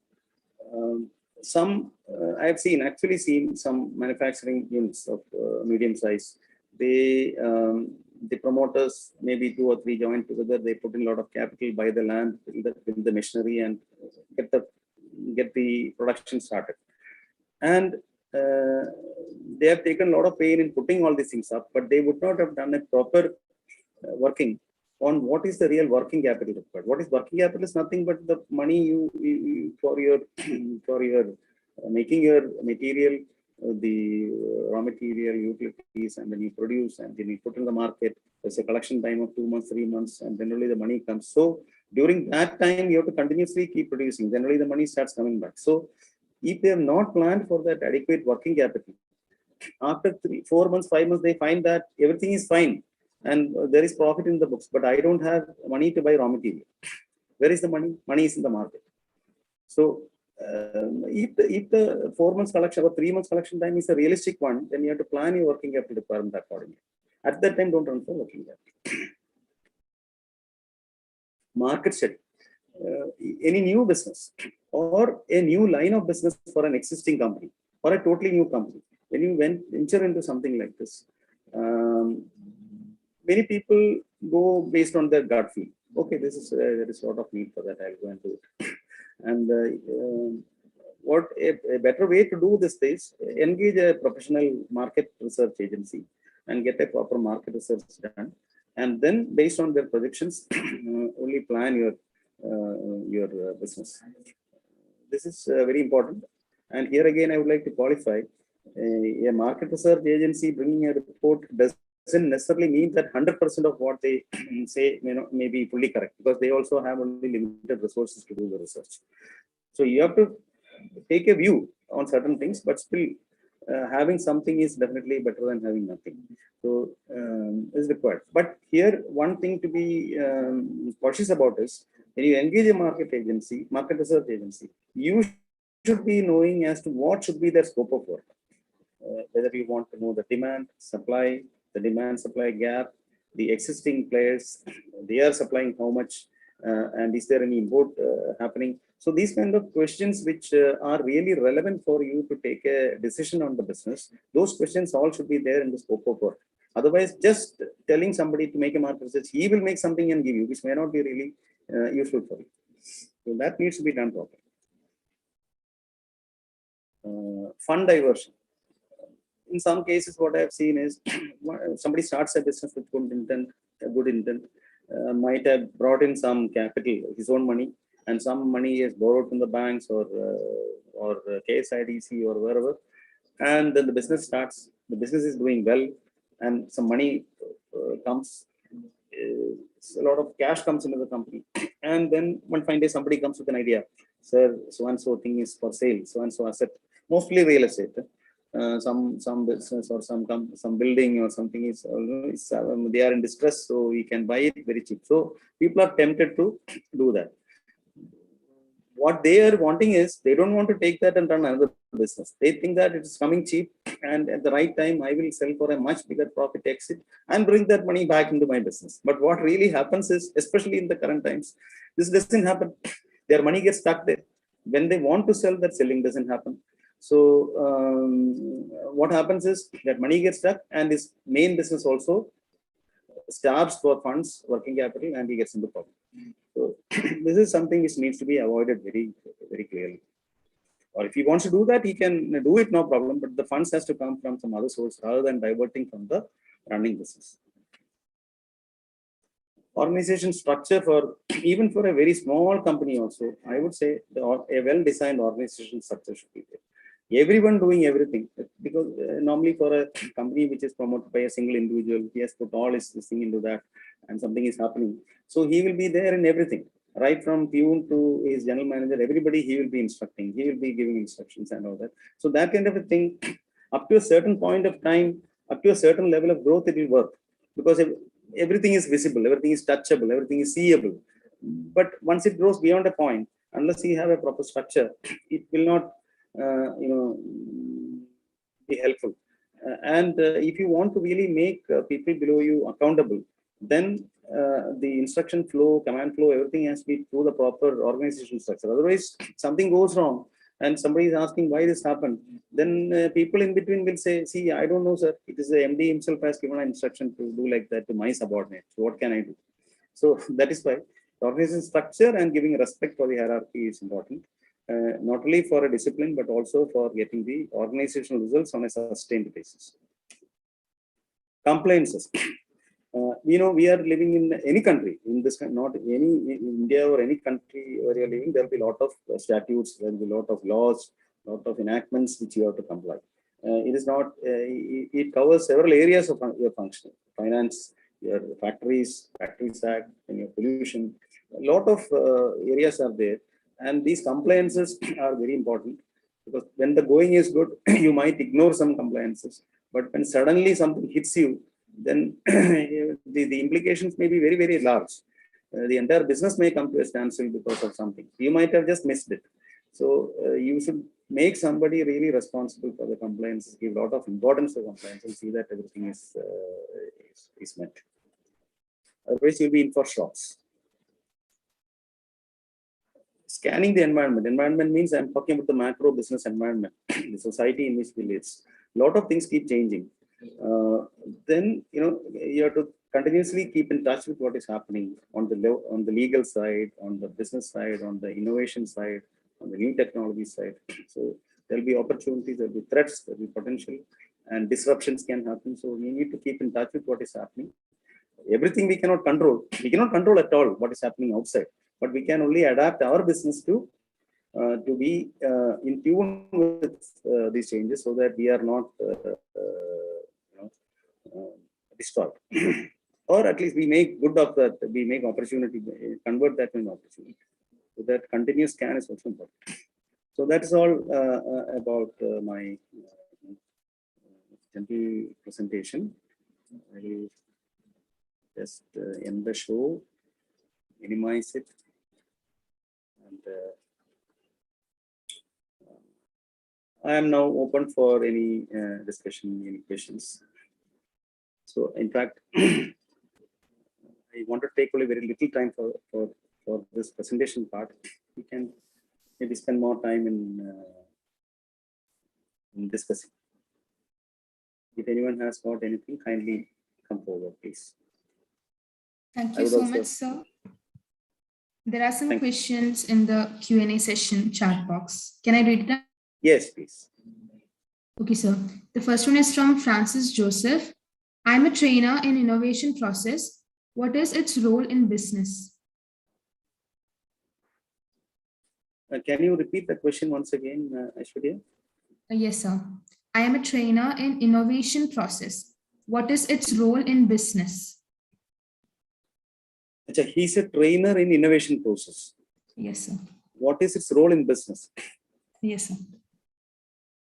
I have actually seen some manufacturing units of medium size. The promoters, maybe 2 or 3 joined together, they put in a lot of capital, buy the land, build the machinery, and get the production started. And they have taken a lot of pain in putting all these things up, but they would not have done a proper working on what is the real working capital required. What is working capital is nothing but the money you for your for your making your material, the raw material, utilities, and then you produce and then you put in the market. There's a collection time of 2 months, 3 months, and generally the money comes. So during that time, you have to continuously keep producing. Generally, the money starts coming back. So if they have not planned for that adequate working capital, after 3, 4 months, 5 months, they find that everything is fine and there is profit in the books, but I don't have money to buy raw material. Where is the money? Money is in the market. So if the 4 months collection or 3 months collection time is a realistic one, then you have to plan your working capital requirement accordingly. At that time, don't run for working capital. Market study. Any new business or a new line of business for an existing company or a totally new company. When you venture into something like this, many people go based on their gut feel. Okay, this is there is a lot of need for that. I'll go and do it. And what a better way to do this is engage a professional market research agency and get a proper market research done, and then based on their projections, only plan your business. This is very important. And here again, I would like to qualify a market research agency bringing a report doesn't necessarily mean that 100% of what they say may be fully correct, because they also have only limited resources to do the research. So you have to take a view on certain things, but still having something is definitely better than having nothing. So is required. But here, one thing to be cautious about is when you engage a market research agency, you should be knowing as to what should be their scope of work. Whether you want to know the demand, supply, the demand-supply gap, the existing players, they are supplying how much, and is there any import happening? So these kind of questions which are really relevant for you to take a decision on the business, those questions all should be there in the scope of work. Otherwise, just telling somebody to make a market research, he will make something and give you, which may not be really useful for you. So that needs to be done properly. Fund diversion. In some cases, what I've seen is somebody starts a business with good intent, might have brought in some capital, his own money, and some money is borrowed from the banks or KSIDC or wherever, and then the business starts. The business is doing well, and some money comes. A lot of cash comes into the company, and then one fine day somebody comes with an idea. Sir, so and so thing is for sale. So and so asset, mostly real estate. Some business or some building or something is they are in distress, so we can buy it very cheap. So people are tempted to do that. What they are wanting is they don't want to take that and run another business. They think that it is coming cheap, and at the right time I will sell for a much bigger profit exit and bring that money back into my business. But what really happens is, especially in the current times, this doesn't happen. Their money gets stuck there. When they want to sell, that selling doesn't happen. So what happens is that money gets stuck, and his main business also starves for funds, working capital, and he gets into problem. So this is something which needs to be avoided very, very clearly. Or if he wants to do that, he can do it, no problem. But the funds has to come from some other source rather than diverting from the running business. Organization structure for even for a very small company also, I would say a well-designed organization structure should be there. Everyone doing everything, because normally for a company which is promoted by a single individual, he has put all his thing into that, and something is happening. So he will be there in everything, right from peon to his general manager. Everybody he will be instructing, he will be giving instructions and all that. So that kind of a thing, up to a certain point of time, up to a certain level of growth, it will work, because everything is visible, everything is touchable, everything is seeable. But once it grows beyond a point, unless you have a proper structure, it will not be helpful. And if you want to really make people below you accountable, then the instruction flow, command flow, everything has to be through the proper organization structure. Otherwise, something goes wrong and somebody is asking why this happened, then people in between will say, see, I don't know, sir. It is the MD himself has given an instruction to do like that to my subordinate. So what can I do? So that is why the organization structure and giving respect for the hierarchy is important. not only for a discipline, but also for getting the organizational results on a sustained basis. Compliances. We are living in any country, in this, not any in India or any country where you're living, there will be a lot of statutes, there will be a lot of laws, a lot of enactments which you have to comply. It is not, it covers several areas of your function, finance, your factories act, and your pollution. A lot of areas are there, and these compliances are very important, because when the going is good, you might ignore some compliances, but when suddenly something hits you, then the implications may be very, very large. The entire business may come to a standstill because of something. You might have just missed it. So you should make somebody really responsible for the compliance, give a lot of importance to compliance, and see that everything is met. Otherwise, you'll be in for shocks. Scanning the environment. Environment means I'm talking about the macro business environment, the society in which we live. A lot of things keep changing. Then you have to continuously keep in touch with what is happening on the legal side, on the business side, on the innovation side, on the new technology side. So there'll be opportunities, there'll be threats, there'll be potential, and disruptions can happen. So we need to keep in touch with what is happening. Everything we cannot control. We cannot control at all what is happening outside, but we can only adapt our business to be in tune with these changes, so that we are not destroyed. Or at least we make good of that, we make opportunity, convert that into opportunity. So that continuous scan is also important. So that's all about my gentle presentation. I will just end the show, minimize it, and I am now open for any discussion, any questions. So in fact, I want to take only very little time for this presentation part. We can maybe spend more time in discussing. If anyone has got anything, kindly come forward, please. Thank you so much, sir. There are some questions in the Q&A session chat box. Can I read it out? Yes, please. Okay, sir. The first one is from Francis Joseph. I'm a trainer in innovation process. What is its role in business? Can you repeat the question once again, Aishwarya? Yes, sir. I am a trainer in innovation process. What is its role in business? He's a trainer in innovation process. Yes, sir. What is its role in business? Yes, sir.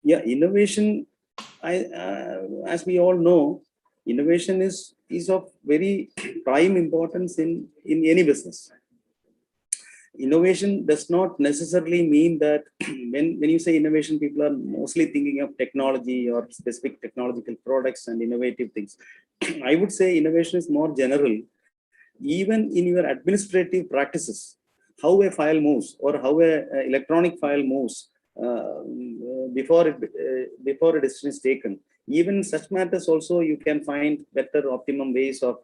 Yeah, innovation, as we all know, innovation is of very prime importance in any business. Innovation does not necessarily mean that when you say innovation, people are mostly thinking of technology or specific technological products and innovative things. I would say innovation is more general. Even in your administrative practices, how a file moves or how a electronic file moves before a decision is taken. Even in such matters also, you can find better optimum ways of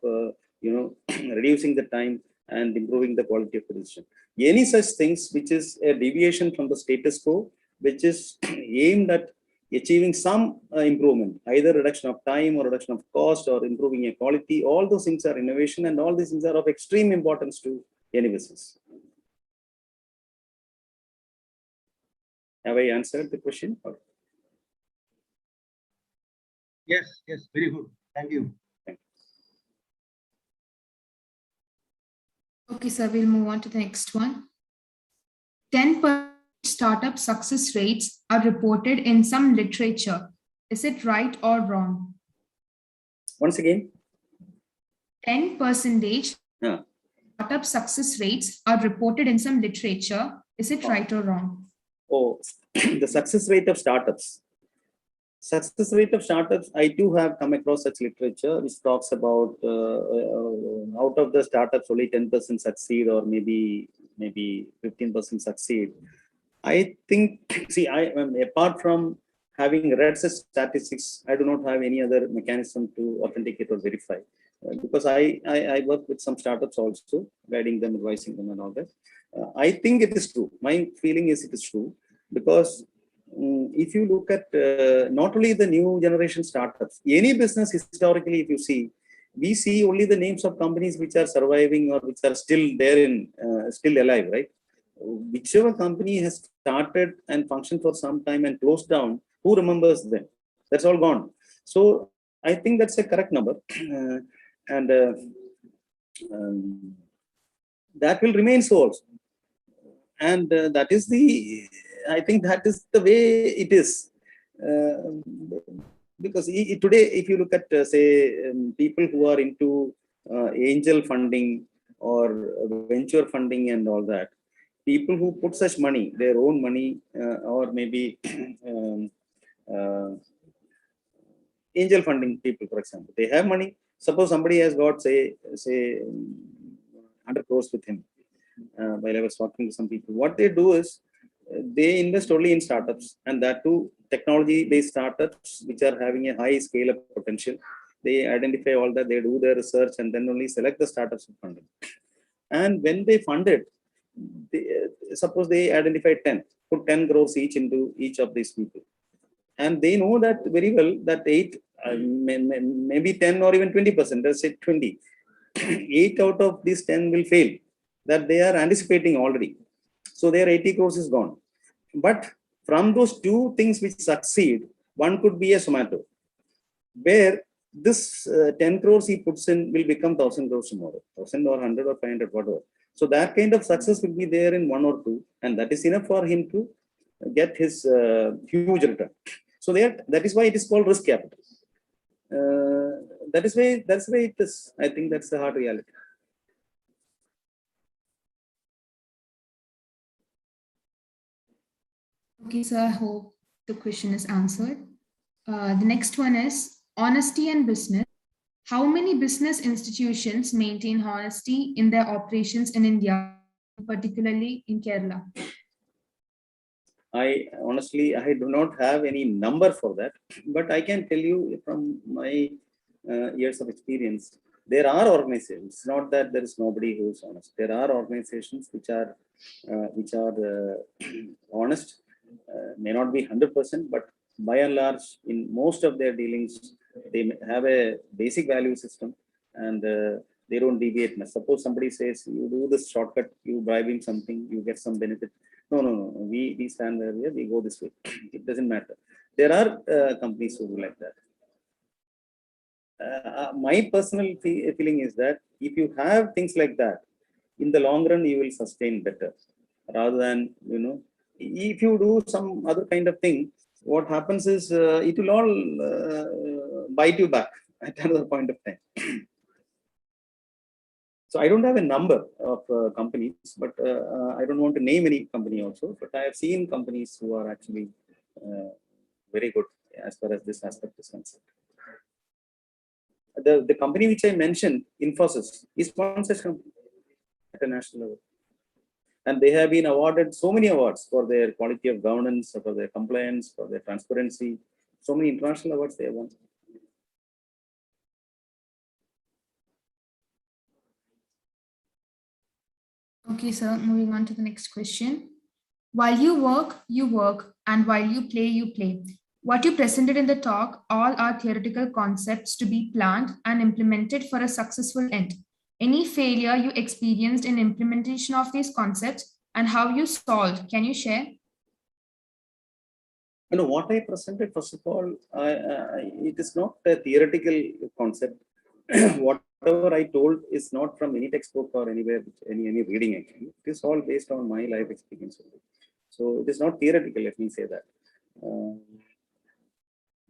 reducing the time and improving the quality of the decision. Any such things which is a deviation from the status quo, which is aimed at achieving some improvement, either reduction of time or reduction of cost or improving a quality, all those things are innovation, and all these things are of extreme importance to any business. Have I answered the question? Yes, very good. Thank you. Okay, sir, we'll move on to the next one. 10% startup success rates are reported in some literature. Is it right or wrong? Once again? 10% startup success rates are reported in some literature. Is it right or wrong? Oh, the success rate of startups. Success rate of startups, I do have come across such literature which talks about out of the startups only 10% succeed, or maybe 15% succeed. I think, see, apart from having read such statistics, I do not have any other mechanism to authenticate or verify. because I work with some startups also, guiding them, advising them and all that. I think it is true. My feeling is it is true, because if you look at not only the new generation startups, any business historically, if you see, we see only the names of companies which are surviving or which are still there in, still alive, right? Whichever company has started and functioned for some time and closed down, who remembers them? That's all gone. So I think that's a correct number. And um, that will remain so also. And that is the, I think that is the way it is. Because today, if you look at, say, people who are into angel funding or venture funding and all that, people who put such money, their own money, or maybe uh, angel funding people, for example, they have money. Suppose somebody has got, say 100 crores with him. While I was talking to some people, what they do is they invest only in startups, and that too technology-based startups which are having a high scale-up potential. They identify all that, they do their research, and then only select the startups for funding. And when they fund it, suppose they identify 10, put 10 crores each into each of these people, and they know that very well that 8, maybe 10 or even 20%, let's say 20, 8 out of these 10 will fail, that they are anticipating already. So their 80 crores is gone. But from those two things which succeed, one could be a Zomato, where this 10 crores he puts in will become 1,000 crores tomorrow, 1,000 or 100 or 500, whatever. So that kind of success will be there in 1 or 2, and that is enough for him to get his huge return. So that is why it is called risk capital. That's the way it is. I think that's the hard reality. Okay, so I hope the question is answered. The next one is honesty and business. How many business institutions maintain honesty in their operations in India, particularly in Kerala? I honestly, I do not have any number for that, but I can tell you from my years of experience, there are organizations. It's not that there is nobody who is honest. There are organizations which are honest. May not be 100%, but by and large, in most of their dealings, they have a basic value system, and they don't deviate much. Suppose somebody says, you do this shortcut, you bribe him something, you get some benefit. No. We stand where we are, we go this way. It doesn't matter. There are companies who do like that. My personal feeling is that if you have things like that, in the long run, you will sustain better, rather than, if you do some other kind of thing, what happens is it will all bite you back at another point of time. So I don't have a number of companies, but I don't want to name any company also, but I have seen companies who are actually very good as far as this aspect is concerned. The company which I mentioned, Infosys, is one such company at a national level. And they have been awarded so many awards for their quality of governance, for their compliance, for their transparency. So many international awards they have won. Okay, sir, moving on to the next question. While you work, and while you play. What you presented in the talk, all are theoretical concepts to be planned and implemented for a successful end. Any failure you experienced in implementation of these concepts and how you solved, can you share? What I presented, first of all, it is not a theoretical concept. Whatever I told is not from any textbook or anywhere, any reading actually. It is all based on my life experience. So it is not theoretical, let me say that.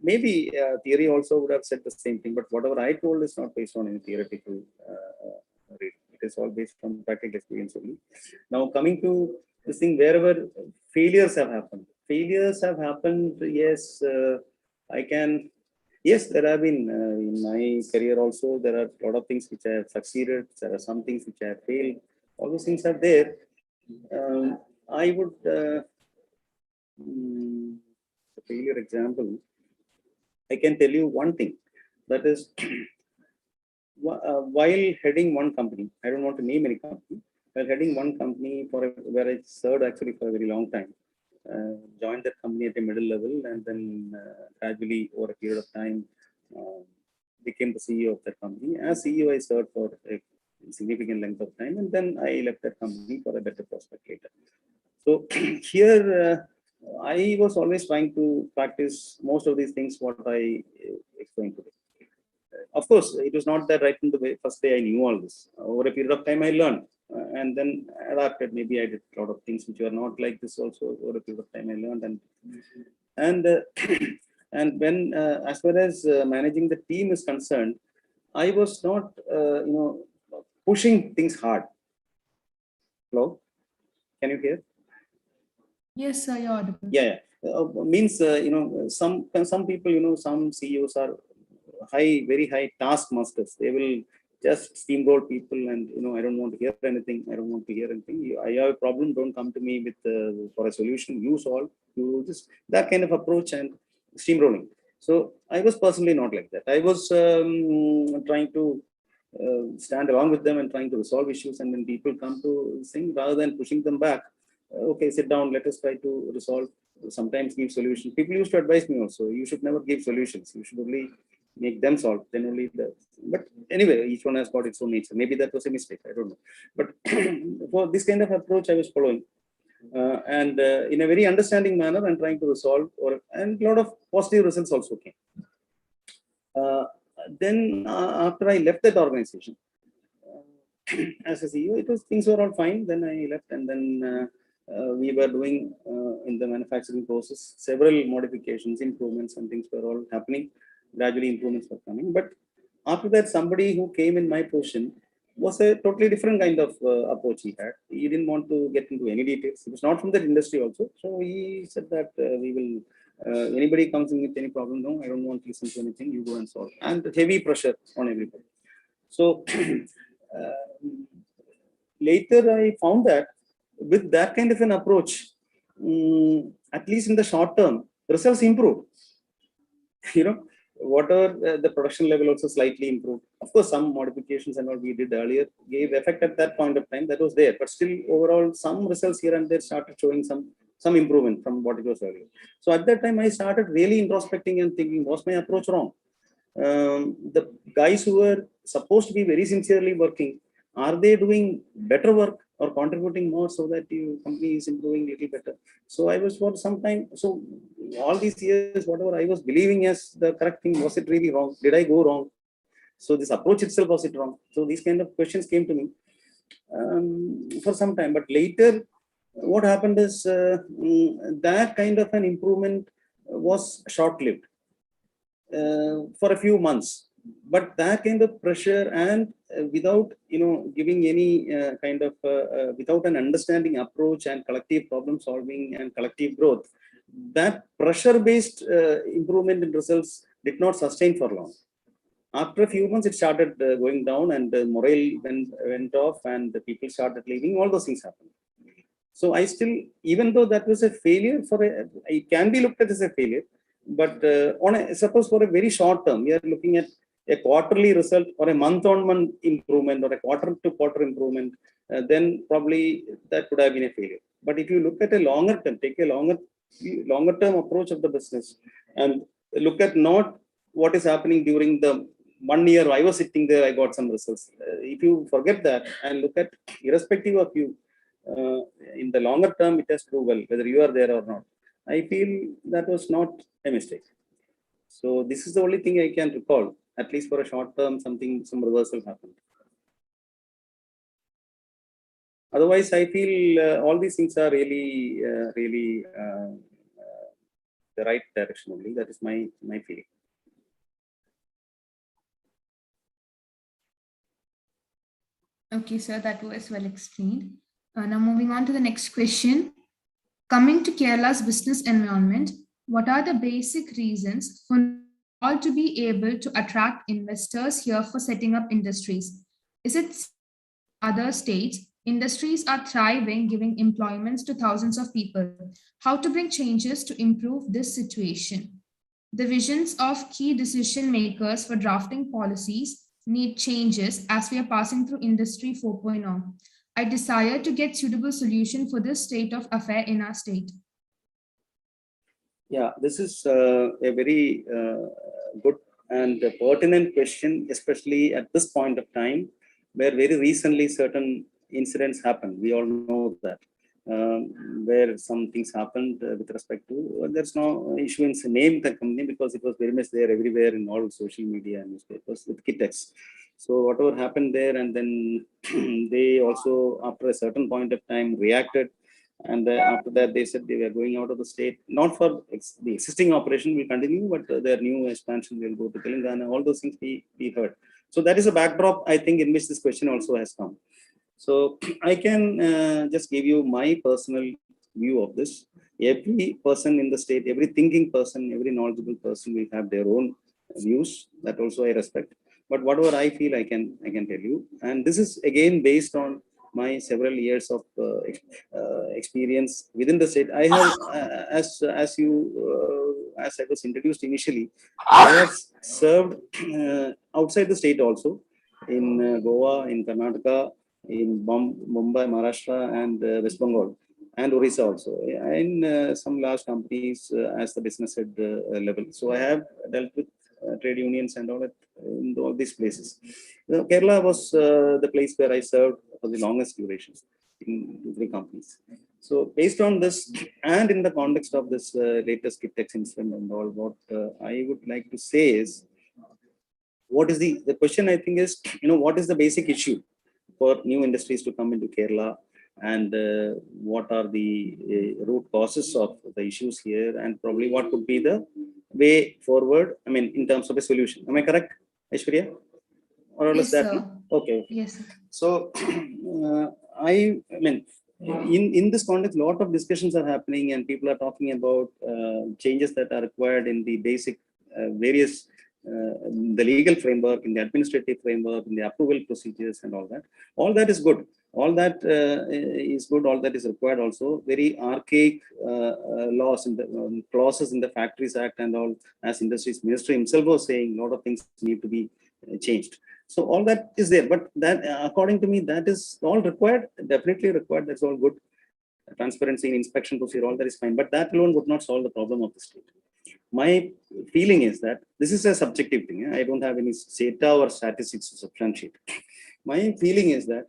Maybe theory also would have said the same thing, but whatever I told is not based on any theoretical reading. It is all based on practical experience only. Now coming to this thing, wherever failures have happened, yes, yes, there have been in my career also, there are a lot of things which I have succeeded, there are some things which I have failed, all those things are there. I would, the failure example, I can tell you one thing, that is, while heading one company, I don't want to name any company, while heading one company where I served actually for a very long time, joined that company at a middle level, and then gradually over a period of time became the CEO of that company. As CEO, I served for a significant length of time, and then I left that company for a better prospect later. So here I was always trying to practice most of these things what I explained today. Of course, it was not that right from the first day I knew all this. Over a period of time, I learned and then adapted. Maybe I did a lot of things which were not like this also. Over a period of time, I learned, and and when as far as managing the team is concerned, I was not pushing things hard. Hello, can you hear? Yes, sir, you're audible. Yeah. Means some people, some CEOs are very high task masters. They will just steamroll people, and I don't want to hear anything. I don't want to hear anything. I have a problem. Don't come to me with for a solution. You solve. You just that kind of approach and steamrolling. So I was personally not like that. I was trying to stand along with them and trying to resolve issues. And when people come to sing, rather than pushing them back, okay, sit down. Let us try to resolve. Sometimes give solutions. People used to advise me also. You should never give solutions. You should only make them solve. Then only but anyway, each one has got its own nature. Maybe that was a mistake. I don't know. But for this kind of approach, I was following. And in a very understanding manner and trying to resolve, and a lot of positive results also came. Then after I left that organization as a CEO, things were all fine. Then I left, and then we were doing in the manufacturing process several modifications, improvements, and things were all happening. Gradually, improvements were coming. But after that, somebody who came in my position was a totally different kind of approach he had. He didn't want to get into any details. He was not from that industry also. So he said that we will, anybody comes in with any problem, no, I don't want to listen to anything, you go and solve. And heavy pressure on everybody. So later I found that with that kind of an approach, at least in the short term, results improve. Whatever the production level also slightly improved. Of course, some modifications and what we did earlier gave effect at that point of time. That was there, but still overall some results here and there started showing some improvement from what it was earlier. So at that time I started really introspecting and thinking, was my approach wrong? The guys who were supposed to be very sincerely working, are they doing better work or contributing more so that your company is improving a little better? So I was for some time, so all these years, whatever I was believing as the correct thing, was it really wrong? Did I go wrong? So this approach itself, was it wrong? So these kind of questions came to me for some time. But later, what happened is that kind of an improvement was short-lived for a few months. But that kind of pressure, and without giving any kind of without an understanding approach and collective problem solving and collective growth, that pressure based improvement in results did not sustain for long. After a few months, it started going down, and the morale went off, and the people started leaving. All those things happened. So I still, even though that was a failure, it can be looked at as a failure, but suppose for a very short term, we are looking at a quarterly result or a month-on-month improvement or a quarter-to-quarter improvement, then probably that could have been a failure. But if you look at a longer term, take a longer term approach of the business and look at not what is happening during the 1 year I was sitting there, I got some results. If you forget that and look at, irrespective of you, in the longer term, it has to do well, whether you are there or not. I feel that was not a mistake. So this is the only thing I can recall, at least for a short term, some reversal happened. Otherwise, I feel all these things are really the right direction only. That is my feeling. Okay, sir, that was well explained. Now moving on to the next question. Coming to Kerala's business environment, what are the basic reasons for all to be able to attract investors here for setting up industries? Is it other states, industries are thriving, giving employments to thousands of people? How to bring changes to improve this situation? The visions of key decision makers for drafting policies need changes as we are passing through Industry 4.0. I desire to get suitable solution for this state of affair in our state. Yeah, this is a very good and pertinent question, especially at this point of time, where very recently certain incidents happened. We all know that. Where some things happened with respect to, there's no issue in name the company because it was very much there everywhere in all social media and newspapers with Kitex. So whatever happened there, and then they also, after a certain point of time, reacted. And after that, they said they were going out of the state, not for the existing operation will continue, but their new expansion will go to Telangana. All those things we heard. So that is a backdrop, I think, in which this question also has come. So I can just give you my personal view of this. Every person in the state, every thinking person, every knowledgeable person will have their own views. That also I respect. But whatever I feel, I can tell you. And this is again based on my several years of experience within the state. I have, as I was introduced initially, I have served outside the state also, in Goa, in Karnataka, in Mumbai, Maharashtra, and West Bengal, and Orissa also, in some large companies as the business head level. So I have dealt with trade unions and all that in all these places. Kerala was the place where I served for the longest duration in 3 companies. So based on this, and in the context of this latest Kitex incident and all, what I would like to say is, what is the question I think is, what is the basic issue for new industries to come into Kerala, and what are the root causes of the issues here, and probably what could be the way forward, I mean, in terms of a solution. Am I correct, Aishwarya? Or Yes, that? sir. Okay. Yes, sir. So, I mean, in this context, a lot of discussions are happening, and people are talking about changes that are required in the basic various the legal framework, in the administrative framework, in the approval procedures, and all that. All that is good. All that is good. All that is required. Also, very archaic laws in the clauses in the Factories Act and all. As Industries Minister himself was saying, a lot of things need to be changed. So all that is there, but that, according to me, that is all required. Definitely required. That's all good. Transparency in inspection procedure, all that is fine. But that alone would not solve the problem of the state. My feeling is that this is a subjective thing. I don't have any data or statistics to substantiate. My feeling is that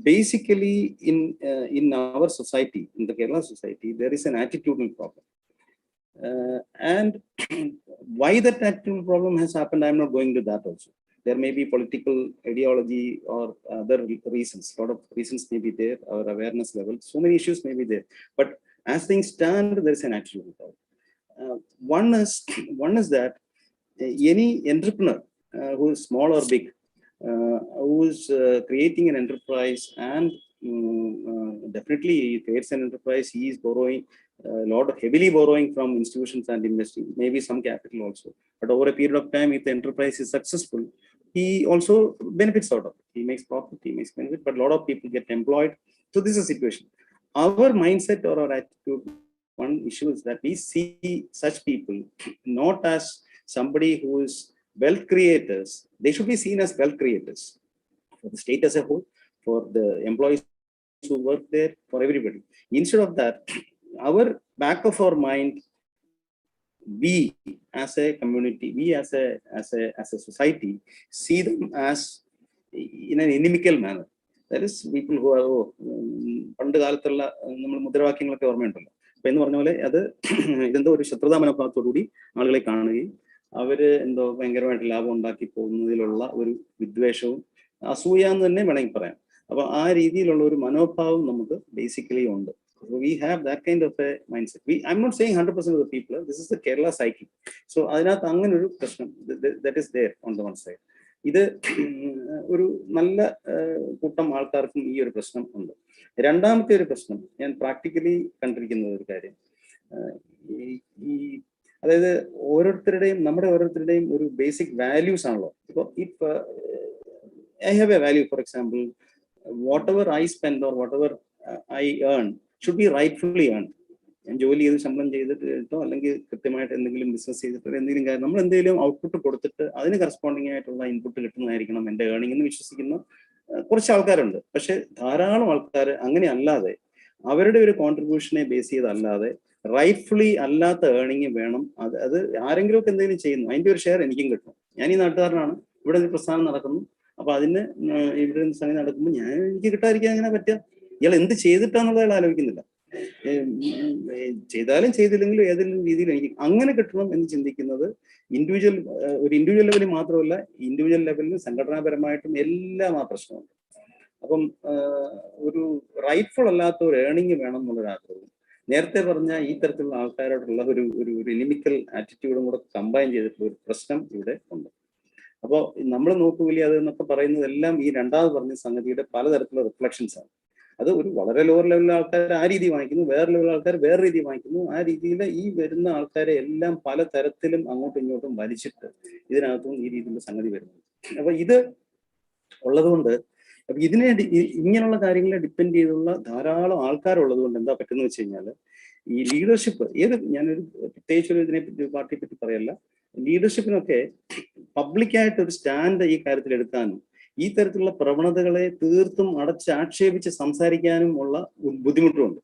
basically in our society, in the Kerala society, there is an attitudinal problem. And why that attitudinal problem has happened, I'm not going to that also. There may be political ideology or other reasons. A lot of reasons may be there, or awareness level. So many issues may be there. But as things stand, there is an attitudinal problem. One is that any entrepreneur who is small or big, who is creating an enterprise, and definitely if it's an enterprise, he is borrowing a lot of heavily borrowing from institutions and investing, maybe some capital also. But over a period of time, if the enterprise is successful, he also benefits out of it. He makes profit, he makes benefit, but a lot of people get employed. So this is a situation. Our mindset or our attitude, one issue is that we see such people not as somebody who is wealth creators. They should be seen as wealth creators for the state as a whole, for the employees who work there, for everybody. Instead of that, our back of our mind, we as a community, we as a society, see them as in an inimical manner. That is, people who are പണ്ട് കാലത്തുള്ള നമ്മൾ മുദ്രാവാക്യങ്ങളൊക്കെ ഓർമ്മയുണ്ടല്ലോ. അപ്പൊ എന്ന് പറഞ്ഞ പോലെ അത് ഇതെന്തോ ഒരു ശത്രുതാ മനോഭാവത്തോടുകൂടി ആളുകളെ കാണുകയും അവര് എന്തോ ഭയങ്കരമായിട്ട് ലാഭം ഉണ്ടാക്കി പോകുന്നതിലുള്ള ഒരു വിദ്വേഷവും അസൂയ എന്ന് തന്നെ വേണമെങ്കിൽ പറയാം. അപ്പൊ ആ രീതിയിലുള്ള ഒരു മനോഭാവം നമുക്ക് ബേസിക്കലി ഉണ്ട്. So we have that kind of a mindset. I'm not saying 100% of the people. This is the Kerala psyche. So അതിനകത്ത് അങ്ങനെ ഒരു പ്രശ്നം that is there on the one side. ഇത് ഒരു നല്ല കൂട്ടം ആൾക്കാർക്കും ഈ ഒരു പ്രശ്നം ഉണ്ട്. രണ്ടാമത്തെ ഒരു പ്രശ്നം ഞാൻ പ്രാക്ടിക്കലി കണ്ടിരിക്കുന്ന ഒരു കാര്യം, അതായത് നമ്മുടെ ഓരോരുത്തരുടെയും ഒരു ബേസിക് വാല്യൂസ് ആണല്ലോ. ഇപ്പോൾ if I have a value, for example, whatever I spend or whatever I earn should be rightfully earned. ഞാൻ ജോലി ചെയ്ത് ശമ്പളം ചെയ്തിട്ടോ അല്ലെങ്കിൽ കൃത്യമായിട്ട് എന്തെങ്കിലും ബിസിനസ് ചെയ്തിട്ടോ എന്തെങ്കിലും കാര്യം നമ്മൾ എന്തെങ്കിലും ഔട്ട്പുട്ട് കൊടുത്തിട്ട് അതിന് കറസ്പോണ്ടിങ് ആയിട്ടുള്ള ഇൻപുട്ട് കിട്ടുന്നതായിരിക്കണം എൻ്റെ ഏർണിംഗ് എന്ന് വിശ്വസിക്കുന്ന കുറച്ച് ആൾക്കാരുണ്ട്. പക്ഷെ ധാരാളം ആൾക്കാർ അങ്ങനെ അല്ലാതെ അവരുടെ ഒരു കോൺട്രിബ്യൂഷനെ ബേസ് ചെയ്തല്ലാതെ റൈറ്റ്ഫുള്ളി അല്ലാത്ത ഏർണിംഗ് വേണം. അത് ആരെങ്കിലും ഒക്കെ എന്തെങ്കിലും ചെയ്യുന്നു, അതിൻ്റെ ഒരു ഷെയർ എനിക്കും കിട്ടണം. ഞാൻ ഈ നാട്ടുകാരനാണ്, ഇവിടെ ഒരു പ്രസ്ഥാനം നടക്കുന്നു, അപ്പൊ അതിന് ഇവിടെ സംഗതി നടക്കുമ്പോൾ എനിക്ക് കിട്ടാതിരിക്കാൻ എങ്ങനെ പറ്റുക? ഇയാൾ എന്ത് ചെയ്തിട്ടാന്നുള്ളത് അയാൾ ആലോചിക്കുന്നില്ല. ചെയ്താലും ചെയ്തില്ലെങ്കിലും ഏതെങ്കിലും രീതിയിൽ എനിക്ക് അങ്ങനെ കിട്ടണം എന്ന് ചിന്തിക്കുന്നത് ഒരു ഇൻഡിവിജ്വൽ ലെവലിൽ മാത്രമല്ല, ഇൻഡിവിജ്വൽ ലെവലിലും സംഘടനാപരമായിട്ടും എല്ലാം ആ പ്രശ്നമുണ്ട്. അപ്പം ഒരു റൈറ്റ്ഫുൾ അല്ലാത്ത ഒരു ഏർണിംഗ് വേണം എന്നുള്ളൊരു ആഗ്രഹം, നേരത്തെ പറഞ്ഞ ഈ തരത്തിലുള്ള ആൾക്കാരോടുള്ള ഒരു ഇനിമിക്കൽ ആറ്റിറ്റ്യൂഡും കൂടെ കമ്പൈൻ ചെയ്തിട്ടുള്ള ഒരു പ്രശ്നം ഇവിടെ ഉണ്ട്. അപ്പോൾ നമ്മൾ നോക്കുകയില്ല അത് എന്നൊക്കെ പറയുന്നതെല്ലാം ഈ രണ്ടാമത് പറഞ്ഞ സംഗതിയുടെ പലതരത്തിലുള്ള റിഫ്ലക്ഷൻസ് ആണ്. അത് ഒരു വളരെ ലോവർ ലെവലിലെ ആൾക്കാർ ആ രീതി വാങ്ങിക്കുന്നു, വേറെ ലെവലിലെ ആൾക്കാർ വേറെ രീതി വാങ്ങിക്കുന്നു. ആ രീതിയിൽ ഈ വരുന്ന ആൾക്കാരെ എല്ലാം പല തരത്തിലും അങ്ങോട്ടും ഇങ്ങോട്ടും വലിച്ചിട്ട് ഇതിനകത്തും ഈ രീതിയിലുള്ള സംഗതി വരുന്നു. അപ്പൊ ഇത് ഉള്ളതുകൊണ്ട് അപ്പൊ ഇങ്ങനെയുള്ള കാര്യങ്ങളെ ഡിപ്പെൻഡ് ചെയ്തുള്ള ധാരാളം ആൾക്കാരുള്ളത് കൊണ്ട് എന്താ പറ്റുന്നത് വെച്ച് കഴിഞ്ഞാൽ ഈ ലീഡർഷിപ്പ് ഞാനൊരു പ്രത്യേകിച്ച് ഒരു പാർട്ടിയെ പറ്റി പറയല്ല, ലീഡർഷിപ്പിനൊക്കെ പബ്ലിക്കായിട്ട് ഒരു സ്റ്റാൻഡ് ഈ കാര്യത്തിൽ എടുക്കാനും ഈ തരത്തിലുള്ള പ്രവണതകളെ തീർത്തും ആക്ഷേപിച്ച് സംസാരിക്കാനും ഉള്ള ബുദ്ധിമുട്ടുമുണ്ട്.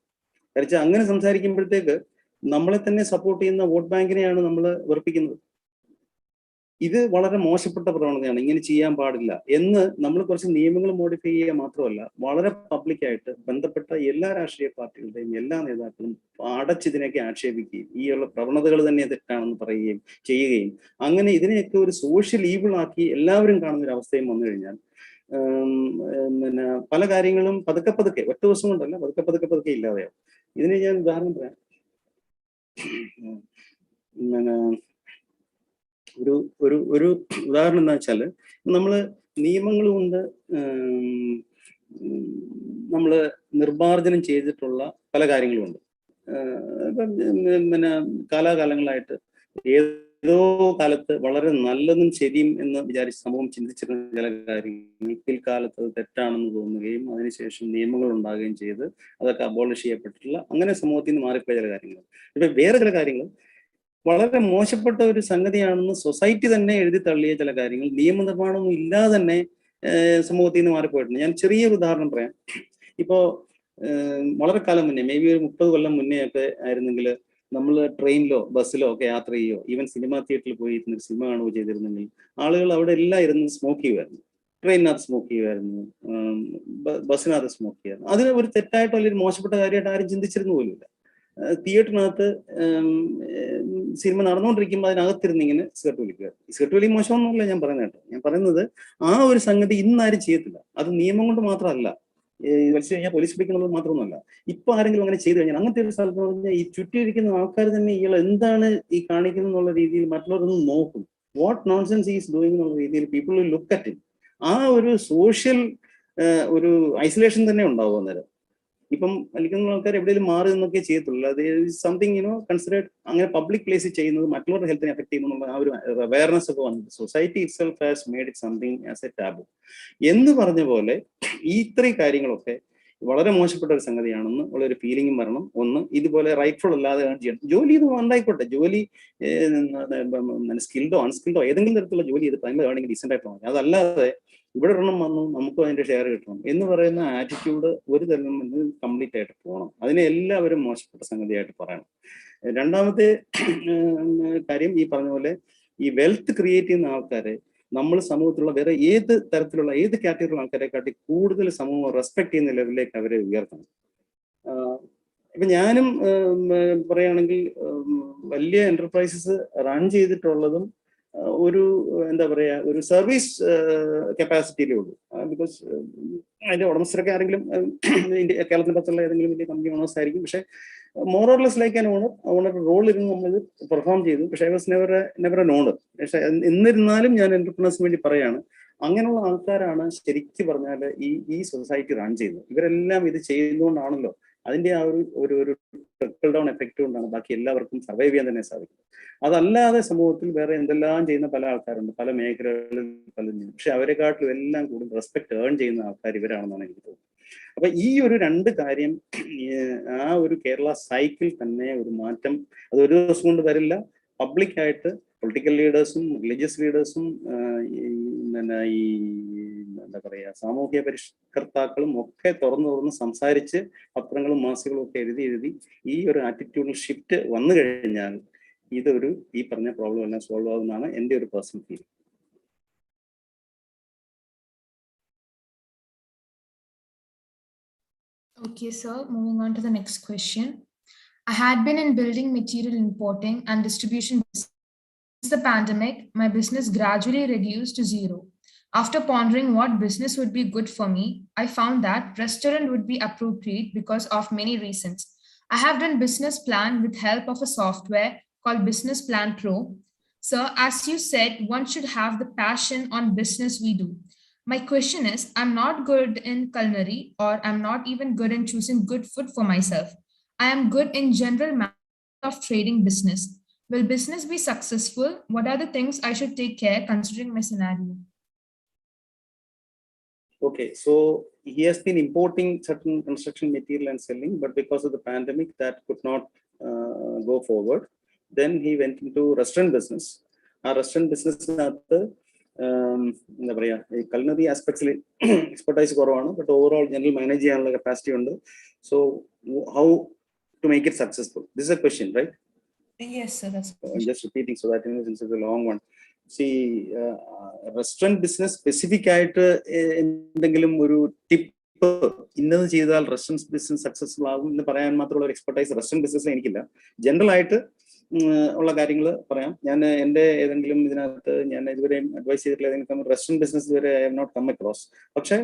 കാരണം അങ്ങനെ സംസാരിക്കുമ്പോഴത്തേക്ക് നമ്മളെ തന്നെ സപ്പോർട്ട് ചെയ്യുന്ന വോട്ട് ബാങ്കിനെയാണ് നമ്മൾ വെറുപ്പിക്കുന്നത്. ഇത് വളരെ മോശപ്പെട്ട പ്രവണതയാണ്, ഇങ്ങനെ ചെയ്യാൻ പാടില്ല എന്ന് നമ്മൾ കുറച്ച് നിയമങ്ങൾ മോഡിഫൈ ചെയ്യുക മാത്രമല്ല, വളരെ പബ്ലിക്കായിട്ട് ബന്ധപ്പെട്ട എല്ലാ രാഷ്ട്രീയ പാർട്ടികളുടെയും എല്ലാ നേതാക്കളും അടച്ചിതിനെയൊക്കെ ആക്ഷേപിക്കുകയും ഈ ഉള്ള പ്രവണതകൾ തന്നെ തെറ്റാണെന്ന് പറയുകയും ചെയ്യുകയും അങ്ങനെ ഇതിനെയൊക്കെ ഒരു സോഷ്യൽ ഈവിൾ ആക്കി എല്ലാവരും കാണുന്ന ഒരു അവസ്ഥയും വന്നു കഴിഞ്ഞാൽ പിന്നെ പല കാര്യങ്ങളും പതുക്കെ ഒറ്റ ദിവസം കൊണ്ടല്ല പതുക്കെ ഇല്ലാതെയാവും. ഇതിന് ഞാൻ ഉദാഹരണം പറയാം. പിന്നെ ഒരു ഉദാഹരണം എന്താ വെച്ചാൽ, നമ്മള് നിയമങ്ങൾ കൊണ്ട് നമ്മൾ നിർമ്മാർജ്ജനം ചെയ്തിട്ടുള്ള പല കാര്യങ്ങളുമുണ്ട്. പിന്നെ കാലാകാലങ്ങളായിട്ട് ഏതോ കാലത്ത് വളരെ നല്ലതും ശരിയും എന്ന് വിചാരിച്ച് സമൂഹം ചിന്തിച്ചിരുന്ന ചില കാര്യങ്ങൾ പിൽക്കാലത്ത് അത് തെറ്റാണെന്ന് തോന്നുകയും അതിനുശേഷം നിയമങ്ങൾ ഉണ്ടാകുകയും ചെയ്ത് അതൊക്കെ അബോളിഷ് ചെയ്യപ്പെട്ടിട്ടുള്ള അങ്ങനെ സമൂഹത്തിൽ നിന്ന് മാറിപ്പോയ ചില കാര്യങ്ങൾ. ഇപ്പൊ വേറെ ചില കാര്യങ്ങൾ വളരെ മോശപ്പെട്ട ഒരു സംഗതിയാണെന്ന് സൊസൈറ്റി തന്നെ എഴുതി തള്ളിയ ചില കാര്യങ്ങൾ നിയമനിർമ്മാണമൊന്നും ഇല്ലാതെ തന്നെ സമൂഹത്തിൽ നിന്ന് മാറിപ്പോയിട്ടുണ്ട്. ഞാൻ ചെറിയൊരു ഉദാഹരണം പറയാം. ഇപ്പോ വളരെ കാലം മുന്നേ, മേ ബി ഒരു 30 കൊല്ലം മുന്നേ ഒക്കെ ആയിരുന്നെങ്കിൽ നമ്മൾ ട്രെയിനിലോ ബസ്സിലോ ഒക്കെ യാത്ര ചെയ്യുകയോ ഈവൻ സിനിമാ തിയേറ്ററിൽ പോയി ഇരുന്ന് സിനിമ കാണുകയോ ചെയ്തിരുന്നെങ്കിൽ ആളുകൾ അവിടെ എല്ലാം ഇരുന്ന് സ്മോക്ക് ചെയ്യുമായിരുന്നു. ട്രെയിനിനകത്ത് സ്മോക്ക് ചെയ്യുമായിരുന്നു, ബസ്സിനകത്ത് സ്മോക്ക് ചെയ്യുമായിരുന്നു. അതിന് ഒരു തെറ്റായിട്ടോ അല്ലെങ്കിൽ മോശപ്പെട്ട കാര്യമായിട്ട് ആരും ചിന്തിച്ചിരുന്നു പോലുമില്ല. തിയേറ്ററിനകത്ത് സിനിമ നടന്നുകൊണ്ടിരിക്കുമ്പോൾ അതിനകത്തിരുന്ന് ഇങ്ങനെ സിഗരറ്റ് വലിക്കുക. സിഗരറ്റ് വലിയ മോശമൊന്നുമില്ല ഞാൻ പറയുന്നത് കേട്ടോ. ഞാൻ പറയുന്നത് ആ ഒരു സംഗതി ഇന്നാരും ചെയ്യത്തില്ല. അത് നിയമം കൊണ്ട് മാത്രമല്ല, വലിച്ചു കഴിഞ്ഞാൽ പോലീസ് പിടിക്കുന്നത് മാത്രമൊന്നുമല്ല. ഇപ്പൊ ആരെങ്കിലും അങ്ങനെ ചെയ്തു കഴിഞ്ഞാൽ അങ്ങനത്തെ ഒരു സ്ഥലത്ത് പറഞ്ഞാൽ ഈ ചുറ്റിയിരിക്കുന്ന ആൾക്കാർ തന്നെ ഇയാൾ എന്താണ് ഈ കാണിക്കുന്നത് എന്നുള്ള രീതിയിൽ മറ്റുള്ളവരൊന്നും നോക്കും. വാട്ട് നോൺസെൻസ് ഈസ് ഡൂയിങ് എന്നുള്ള രീതിയിൽ people will look at it. ആ ഒരു സോഷ്യൽ ഒരു ഐസൊലേഷൻ തന്നെ ഉണ്ടാവും അന്നേരം. ഇപ്പം വലിക്കുന്ന ആൾക്കാർ എവിടെയെങ്കിലും മാറി എന്നൊക്കെ ചെയ്യത്തുള്ളൂ. അത് സംതിങ് കൺസിഡേർഡ് അങ്ങനെ പബ്ലിക് പ്ലേസിൽ ചെയ്യുന്നത് മറ്റുള്ളവരുടെ ഹെൽത്തിനെ എഫക്ട് ചെയ്യുന്നുള്ള ആ ഒരു അവയർനെസ് ഒക്കെ വന്നിട്ട് society itself has made it something as A taboo എന്ന് പറഞ്ഞ പോലെ ഈ ഇത്രയും കാര്യങ്ങളൊക്കെ വളരെ മോശപ്പെട്ട ഒരു സംഗതിയാണെന്ന് ഉള്ളൊരു ഫീലിംഗും വരണം. ഒന്ന്, ഇതുപോലെ റൈറ്റ്ഫുൾ അല്ലാതെ ചെയ്യണം. ജോലി ഇത് ഉണ്ടായിക്കോട്ടെ, ജോലി സ്കിൽഡോ അൺസ്കിൽഡോ ഏതെങ്കിലും തരത്തിലുള്ള ജോലി ചെയ്ത് അതിൻ്റെ വേണമെങ്കിൽ ഡീസെന്റ് ആയിട്ട് തോന്നി. അതല്ലാതെ ഇവിടെ ഒരെണ്ണം വന്നു നമുക്കും അതിന്റെ ഷെയർ കിട്ടണം എന്ന് പറയുന്ന ആറ്റിറ്റ്യൂഡ് ഒരു തരം കംപ്ലീറ്റ് ആയിട്ട് പോകണം. അതിനെ എല്ലാവരും മോശപ്പെട്ട സംഗതിയായിട്ട് പറയണം. രണ്ടാമത്തെ കാര്യം, ഈ പറഞ്ഞ പോലെ ഈ വെൽത്ത് ക്രിയേറ്റ് ചെയ്യുന്ന ആൾക്കാരെ നമ്മൾ സമൂഹത്തിലുള്ള വേറെ ഏത് തരത്തിലുള്ള ഏത് കാറ്റഗറിയിലുള്ള ആൾക്കാരെ കാട്ടി കൂടുതൽ സമൂഹം റെസ്പെക്ട് ചെയ്യുന്ന ലെവലിലേക്ക് അവരെ ഉയർത്തണം. ഇപ്പൊ ഞാനും പറയുകയാണെങ്കിൽ വലിയ എന്റർപ്രൈസസ് റൺ ചെയ്തിട്ടുള്ളതും ഒരു എന്താ പറയാ ഒരു സർവീസ് കപ്പാസിറ്റിയിലേ ഉള്ളൂ. ബിക്കോസ് അതിന്റെ ഉടമസ്ഥരൊക്കെ ആരെങ്കിലും കേരളത്തിന്റെ പുറത്തുള്ള ഏതെങ്കിലും വലിയ കമ്പനി ഓണേഴ്സ് ആയിരിക്കും. പക്ഷെ more or less like an owner role ഇരുന്ന് നമ്മളിത് പെർഫോം ചെയ്തു. പക്ഷെ I was never an owner. പക്ഷെ എന്നിരുന്നാലും ഞാൻ എന്റർപ്രണേഴ്സിന് വേണ്ടി പറയാണ്, അങ്ങനെയുള്ള ആൾക്കാരാണ് ശരിക്കും പറഞ്ഞാൽ ഈ സൊസൈറ്റി റൺ ചെയ്യുന്നത്. ഇവരെല്ലാം ഇത് ചെയ്യുന്നതുകൊണ്ടാണല്ലോ അതിന്റെ ആ ഒരു ട്രിക്കിൾ ഡൗൺ എഫക്റ്റ് കൊണ്ടാണ് ബാക്കി എല്ലാവർക്കും സർവൈവ് ചെയ്യാൻ തന്നെ സാധിക്കുന്നത്. അതല്ലാതെ സമൂഹത്തിൽ വേറെ എന്തെല്ലാം ചെയ്യുന്ന പല ആൾക്കാരുണ്ട്, പല മേഖലകളിൽ പലരും. പക്ഷെ അവരെക്കാട്ടിലും എല്ലാം കൂടുതൽ റെസ്പെക്ട് ഏൺ ചെയ്യുന്ന ആൾക്കാർ ഇവരാണെന്നാണ് എനിക്ക് തോന്നുന്നത്. അപ്പൊ ഈ ഒരു രണ്ട് കാര്യം ആ ഒരു കേരള സൈക്കിൾ തന്നെ ഒരു മാറ്റം അത് ഒരു ദിവസം കൊണ്ട് വരില്ല. പബ്ലിക്കായിട്ട് പൊളിറ്റിക്കൽ ലീഡേഴ്സും റിലീജിയസ് ലീഡേഴ്സും പിന്നെ ഈ എന്താ പറയുക സാമൂഹ്യ പരിഷ്കർത്താക്കളും ഒക്കെ തുറന്ന് സംസാരിച്ച് പത്രങ്ങളും മാസികളും ഒക്കെ എഴുതി ഈ ഒരു ആറ്റിറ്റ്യൂഡൽ ഷിഫ്റ്റ് വന്നു കഴിഞ്ഞാൽ ഇതൊരു ഈ പറഞ്ഞ പ്രോബ്ലം എല്ലാം സോൾവ് ആവുന്നതാണ് എൻ്റെ ഒരു personal feel. Okay, sir. Moving on to the next question. I had been in building material importing and distribution. Since the pandemic, my business gradually reduced to zero. After pondering what business would be good for me, I found that restaurant would be appropriate because of many reasons. I have done business plan with help of a software called Business Plan Pro. Sir, as you said, one should have the passion on business we do. My question is, I'm not good in culinary or I'm not even good in choosing good food for myself. I am good in general matters of trading business. Will business be successful? What are the things I should take care considering my scenario? Okay, so he has been importing certain construction material and selling, but because of the pandemic, that could not go forward. Then he went into restaurant business. Our restaurant business എന്താ പറയാ ഈ culinary aspects expertise കുറവാണ്, but overall general manage ചെയ്യാനുള്ള capacity ഉണ്ട്. So how to make it successful? This is a question, right? Yes, sir. That's I'm just repeating so that since it's a long one. See, restaurant business specific ആയിട്ട് എന്തെങ്കിലും ഒരു tip ഇന്നത് ചെയ്താൽ restaurant business successful ആകും എന്ന് പറയാൻ മാത്രമുള്ള ഒരു എക്സ്പെർട്ടൈസ് റെസ്റ്റോറൻറ്റ് ബിസിനസ്സിൽ എനിക്കില്ല. ജനറൽ ആയിട്ട് ഉള്ള കാര്യങ്ങൾ പറയാം. ഞാൻ എൻ്റെ ഏതെങ്കിലും ഇതിനകത്ത് ഞാൻ ഇതുവരെയും അഡ്വൈസ് ചെയ്തിട്ടുള്ള ഏതെങ്കിലും റെസ്റ്റോറൻറ്റ് ബിസിനസ് ഇതുവരെ I have not come across. പക്ഷേ